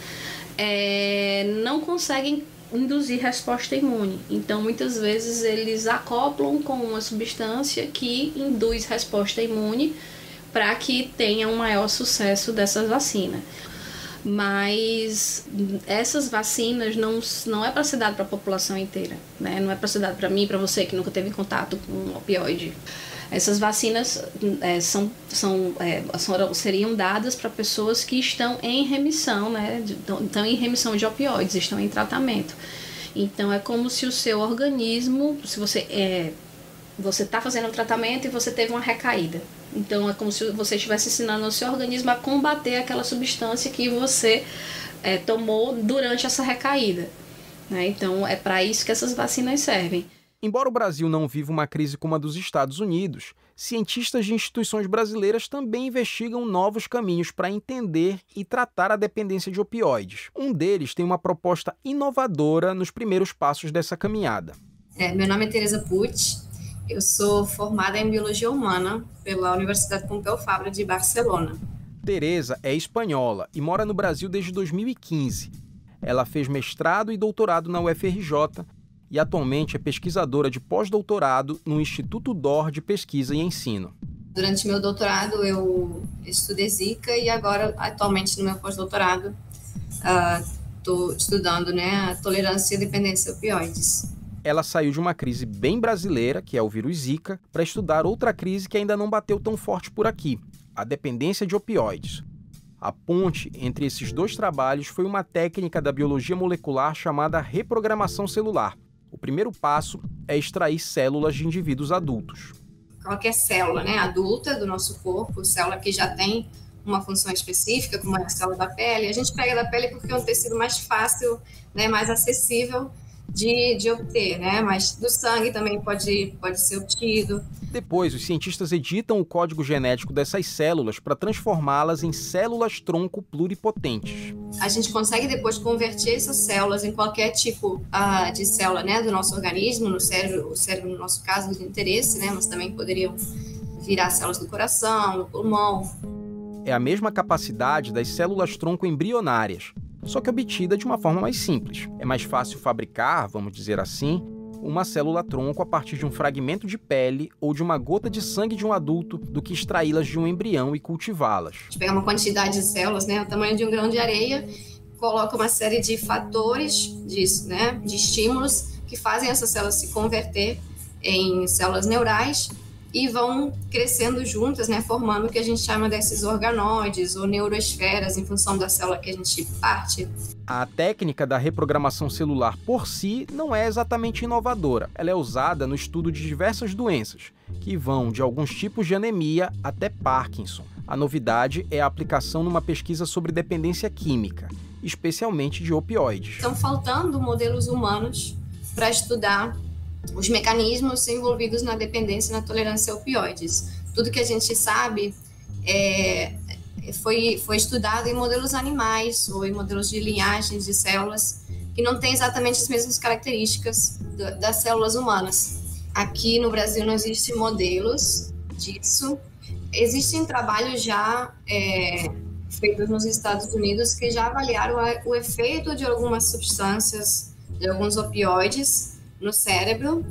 não conseguem induzir resposta imune. Então, muitas vezes, eles acoplam com uma substância que induz resposta imune para que tenha um maior sucesso dessas vacinas. Mas essas vacinas não é para ser dado para a população inteira, né? Não é para ser dado para mim, para você que nunca teve contato com um opioide. Essas vacinas seriam dadas para pessoas que estão em remissão, né? Estão em remissão de opioides, estão em tratamento. Então é como se o seu organismo, se você está fazendo o tratamento e você teve uma recaída. Então é como se você estivesse ensinando ao seu organismo a combater aquela substância que você tomou durante essa recaída, né? Então é para isso que essas vacinas servem. Embora o Brasil não viva uma crise como a dos Estados Unidos, cientistas de instituições brasileiras também investigam novos caminhos para entender e tratar a dependência de opioides. Um deles tem uma proposta inovadora nos primeiros passos dessa caminhada. Meu nome é Teresa Puig, eu sou formada em Biologia Humana pela Universidade Pompeu Fabra de Barcelona. Teresa é espanhola e mora no Brasil desde 2015. Ela fez mestrado e doutorado na UFRJ e atualmente é pesquisadora de pós-doutorado no Instituto DOR de Pesquisa e Ensino. Durante meu doutorado eu estudei Zika e agora, atualmente, no meu pós-doutorado, estou estudando, né, a tolerância e dependência a opioides. Ela saiu de uma crise bem brasileira, que é o vírus Zika, para estudar outra crise que ainda não bateu tão forte por aqui, a dependência de opioides. A ponte entre esses dois trabalhos foi uma técnica da biologia molecular chamada reprogramação celular. O primeiro passo é extrair células de indivíduos adultos. Qualquer célula, né, adulta do nosso corpo, célula que já tem uma função específica, como a célula da pele, a gente pega da pele porque é um tecido mais fácil, né, mais acessível de obter, né? Mas do sangue também pode ser obtido. Depois, os cientistas editam o código genético dessas células para transformá-las em células-tronco pluripotentes. A gente consegue depois converter essas células em qualquer tipo de célula, né, do nosso organismo, no cérebro, o cérebro no nosso caso de interesse, né, mas também poderiam virar células do coração, do pulmão. É a mesma capacidade das células-tronco embrionárias, só que obtida de uma forma mais simples. É mais fácil fabricar, vamos dizer assim, uma célula-tronco a partir de um fragmento de pele ou de uma gota de sangue de um adulto do que extraí-las de um embrião e cultivá-las. A gente pega uma quantidade de células, né, o tamanho de um grão de areia, coloca uma série de fatores disso, né, de estímulos que fazem essas células se converter em células neurais e vão crescendo juntas, né, formando o que a gente chama desses organoides ou neuroesferas, em função da célula que a gente parte. A técnica da reprogramação celular por si não é exatamente inovadora. Ela é usada no estudo de diversas doenças, que vão de alguns tipos de anemia até Parkinson. A novidade é a aplicação numa pesquisa sobre dependência química, especialmente de opioides. Estão faltando modelos humanos para estudar os mecanismos envolvidos na dependência e na tolerância a opioides. Tudo que a gente sabe foi estudado em modelos animais ou em modelos de linhagens de células que não têm exatamente as mesmas características das células humanas. Aqui no Brasil não existem modelos disso. Existem trabalhos já feitos nos Estados Unidos que já avaliaram o efeito de algumas substâncias, de alguns opioides no cérebro,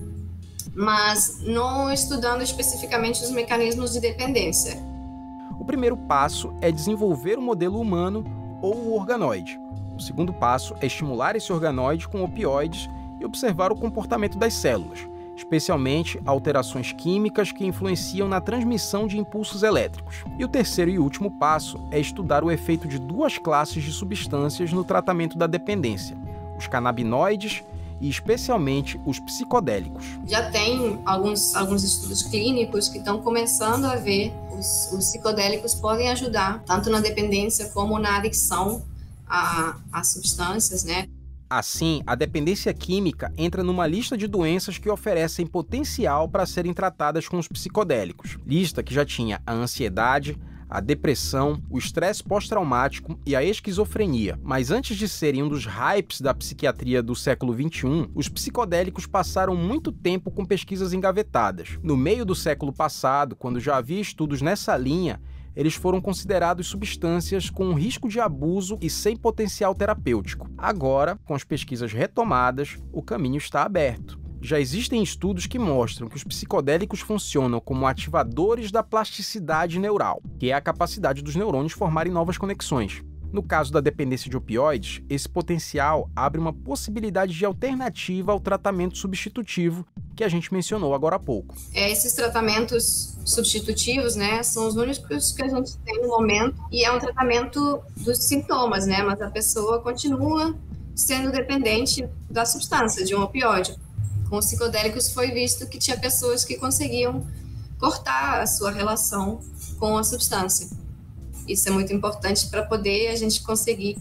mas não estudando especificamente os mecanismos de dependência. O primeiro passo é desenvolver o modelo humano ou o organoide. O segundo passo é estimular esse organoide com opioides e observar o comportamento das células, especialmente alterações químicas que influenciam na transmissão de impulsos elétricos. E o terceiro e último passo é estudar o efeito de duas classes de substâncias no tratamento da dependência: os canabinoides e especialmente os psicodélicos. Já tem alguns estudos clínicos que estão começando a ver os psicodélicos podem ajudar tanto na dependência como na adicção a substâncias, né? Assim, a dependência química entra numa lista de doenças que oferecem potencial para serem tratadas com os psicodélicos. Lista que já tinha a ansiedade, a depressão, o estresse pós-traumático e a esquizofrenia. Mas antes de serem um dos hypes da psiquiatria do século XXI, os psicodélicos passaram muito tempo com pesquisas engavetadas. No meio do século passado, quando já havia estudos nessa linha, eles foram considerados substâncias com risco de abuso e sem potencial terapêutico. Agora, com as pesquisas retomadas, o caminho está aberto. Já existem estudos que mostram que os psicodélicos funcionam como ativadores da plasticidade neural, que é a capacidade dos neurônios formarem novas conexões. No caso da dependência de opioides, esse potencial abre uma possibilidade de alternativa ao tratamento substitutivo que a gente mencionou agora há pouco. Esses tratamentos substitutivos, né, são os únicos que a gente tem no momento, e é um tratamento dos sintomas, né, mas a pessoa continua sendo dependente da substância, de um opioide. Com os psicodélicos foi visto que tinha pessoas que conseguiam cortar a sua relação com a substância. Isso é muito importante para poder a gente conseguir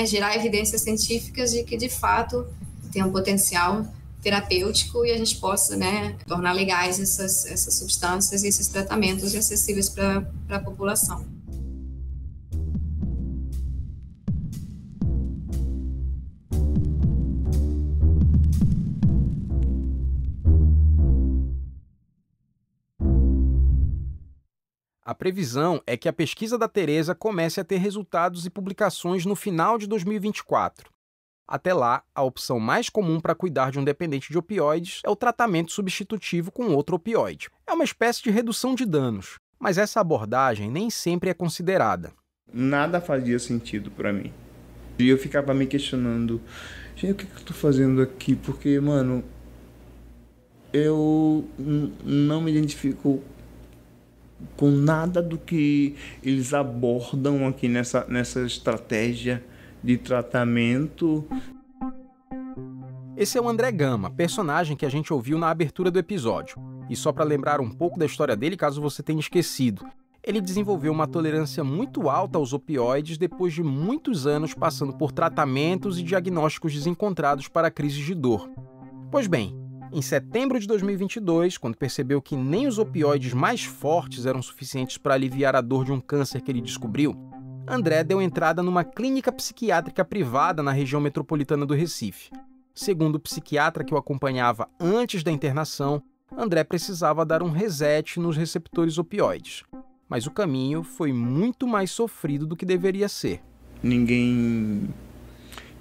gerar evidências científicas de que, de fato, tem um potencial terapêutico e a gente possa, né, tornar legais essas substâncias e esses tratamentos acessíveis para a população. A previsão é que a pesquisa da Tereza comece a ter resultados e publicações no final de 2024. Até lá, a opção mais comum para cuidar de um dependente de opioides é o tratamento substitutivo com outro opioide. É uma espécie de redução de danos, mas essa abordagem nem sempre é considerada. Nada fazia sentido para mim. E eu ficava me questionando, gente, o que eu tô fazendo aqui? Porque, mano, eu não me identifico com nada do que eles abordam aqui nessa estratégia de tratamento. Esse é o André Gama, personagem que a gente ouviu na abertura do episódio. E só para lembrar um pouco da história dele, caso você tenha esquecido, ele desenvolveu uma tolerância muito alta aos opioides depois de muitos anos passando por tratamentos e diagnósticos desencontrados para crises de dor. Pois bem, em setembro de 2022, quando percebeu que nem os opioides mais fortes eram suficientes para aliviar a dor de um câncer que ele descobriu, André deu entrada numa clínica psiquiátrica privada na região metropolitana do Recife. Segundo o psiquiatra que o acompanhava antes da internação, André precisava dar um reset nos receptores opioides. Mas o caminho foi muito mais sofrido do que deveria ser. Ninguém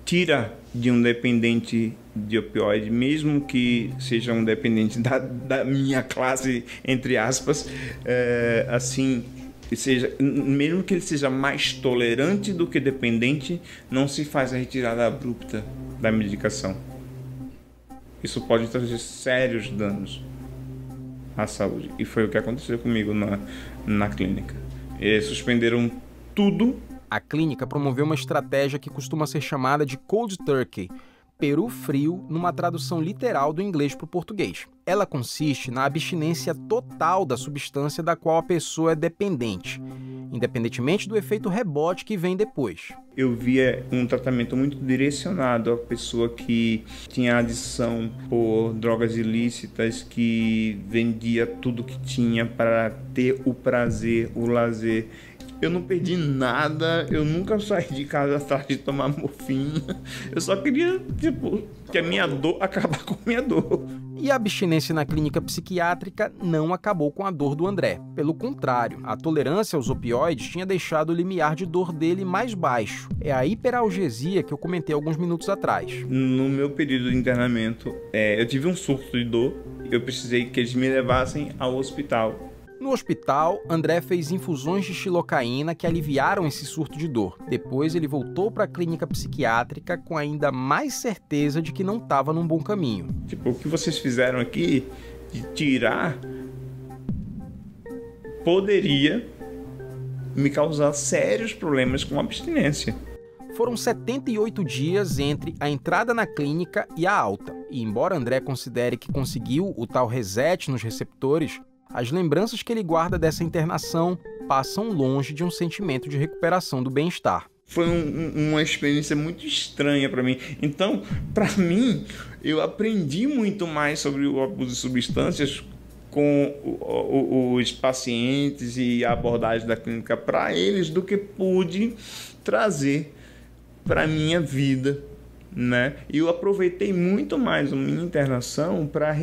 tira de um dependente de opioide, mesmo que seja um dependente da minha classe, entre aspas, mesmo que ele seja mais tolerante do que dependente, não se faz a retirada abrupta da medicação. Isso pode trazer sérios danos à saúde. E foi o que aconteceu comigo na clínica. Eles suspenderam tudo. A clínica promoveu uma estratégia que costuma ser chamada de cold turkey, peru frio, numa tradução literal do inglês para o português. Ela consiste na abstinência total da substância da qual a pessoa é dependente, independentemente do efeito rebote que vem depois. Eu via um tratamento muito direcionado à pessoa que tinha adição por drogas ilícitas, que vendia tudo que tinha para ter o prazer, o lazer. Eu não perdi nada, eu nunca saí de casa atrás de tomar morfina. Eu só queria, que a minha dor acabar com a minha dor. E a abstinência na clínica psiquiátrica não acabou com a dor do André. Pelo contrário, a tolerância aos opioides tinha deixado o limiar de dor dele mais baixo. É a hiperalgesia que eu comentei alguns minutos atrás. No meu período de internamento, eu tive um surto de dor. Eu precisei que eles me levassem ao hospital. No hospital, André fez infusões de xilocaína que aliviaram esse surto de dor. Depois ele voltou para a clínica psiquiátrica com ainda mais certeza de que não estava num bom caminho. O que vocês fizeram aqui de tirar poderia me causar sérios problemas com abstinência. Foram 78 dias entre a entrada na clínica e a alta. E embora André considere que conseguiu o tal reset nos receptores, as lembranças que ele guarda dessa internação passam longe de um sentimento de recuperação do bem-estar. Foi uma experiência muito estranha para mim. Então, para mim, eu aprendi muito mais sobre o abuso de substâncias com os pacientes e a abordagem da clínica para eles do que pude trazer para a minha vida. E eu aproveitei muito mais a minha internação para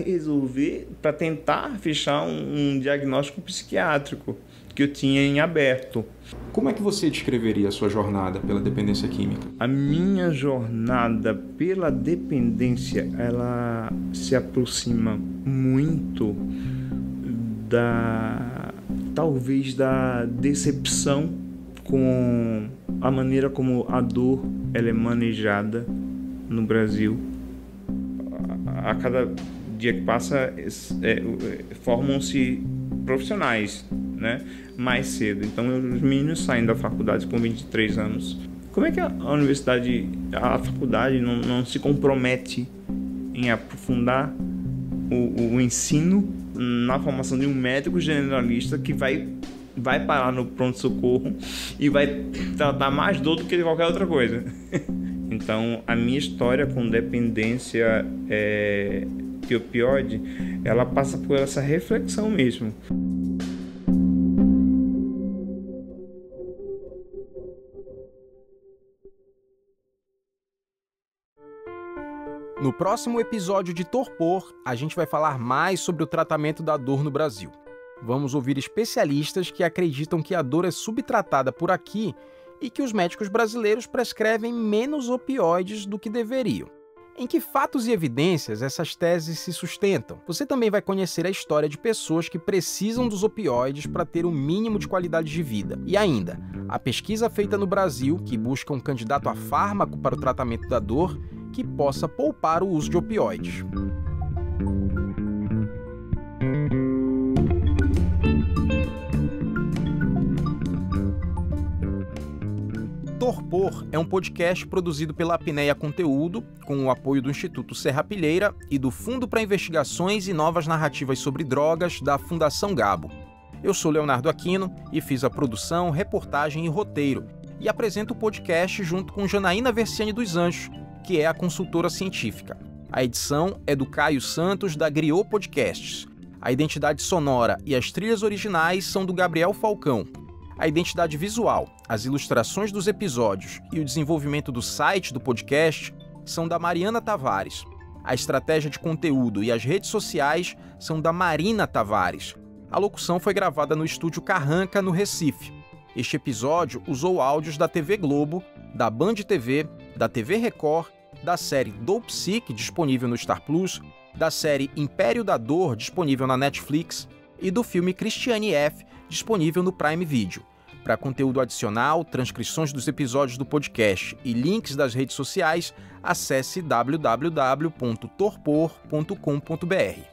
tentar fechar um diagnóstico psiquiátrico que eu tinha em aberto. Como é que você descreveria a sua jornada pela dependência química? A minha jornada pela dependência, ela se aproxima muito talvez da decepção com a maneira como a dor ela é manejada no Brasil. A cada dia que passa formam-se profissionais, mais cedo. Então os meninos saem da faculdade com 23 anos. Como é que a universidade, a faculdade não se compromete em aprofundar o ensino na formação de um médico generalista que vai parar no pronto-socorro e vai tratar mais dor do que qualquer outra coisa? Então, a minha história com dependência de opioide, ela passa por essa reflexão mesmo. No próximo episódio de Torpor, a gente vai falar mais sobre o tratamento da dor no Brasil. Vamos ouvir especialistas que acreditam que a dor é subtratada por aqui e que os médicos brasileiros prescrevem menos opioides do que deveriam. Em que fatos e evidências essas teses se sustentam? Você também vai conhecer a história de pessoas que precisam dos opioides para ter um mínimo de qualidade de vida. E ainda, a pesquisa feita no Brasil, que busca um candidato a fármaco para o tratamento da dor, que possa poupar o uso de opioides. Torpor é um podcast produzido pela Apneia Conteúdo, com o apoio do Instituto Serrapilheira e do Fundo para Investigações e Novas Narrativas sobre Drogas, da Fundação Gabo. Eu sou Leonardo Aquino e fiz a produção, reportagem e roteiro, e apresento o podcast junto com Janaína Versiani dos Anjos, que é a consultora científica. A edição é do Caio Santos, da Griot Podcasts. A identidade sonora e as trilhas originais são do Gabriel Falcão. A identidade visual, as ilustrações dos episódios e o desenvolvimento do site do podcast são da Mariana Tavares. A estratégia de conteúdo e as redes sociais são da Marina Tavares. A locução foi gravada no estúdio Carranca, no Recife. Este episódio usou áudios da TV Globo, da Band TV, da TV Record, da série Dopesick, disponível no Star Plus, da série Império da Dor, disponível na Netflix, e do filme Christiane F., disponível no Prime Video. Para conteúdo adicional, transcrições dos episódios do podcast e links das redes sociais, acesse www.torpor.com.br.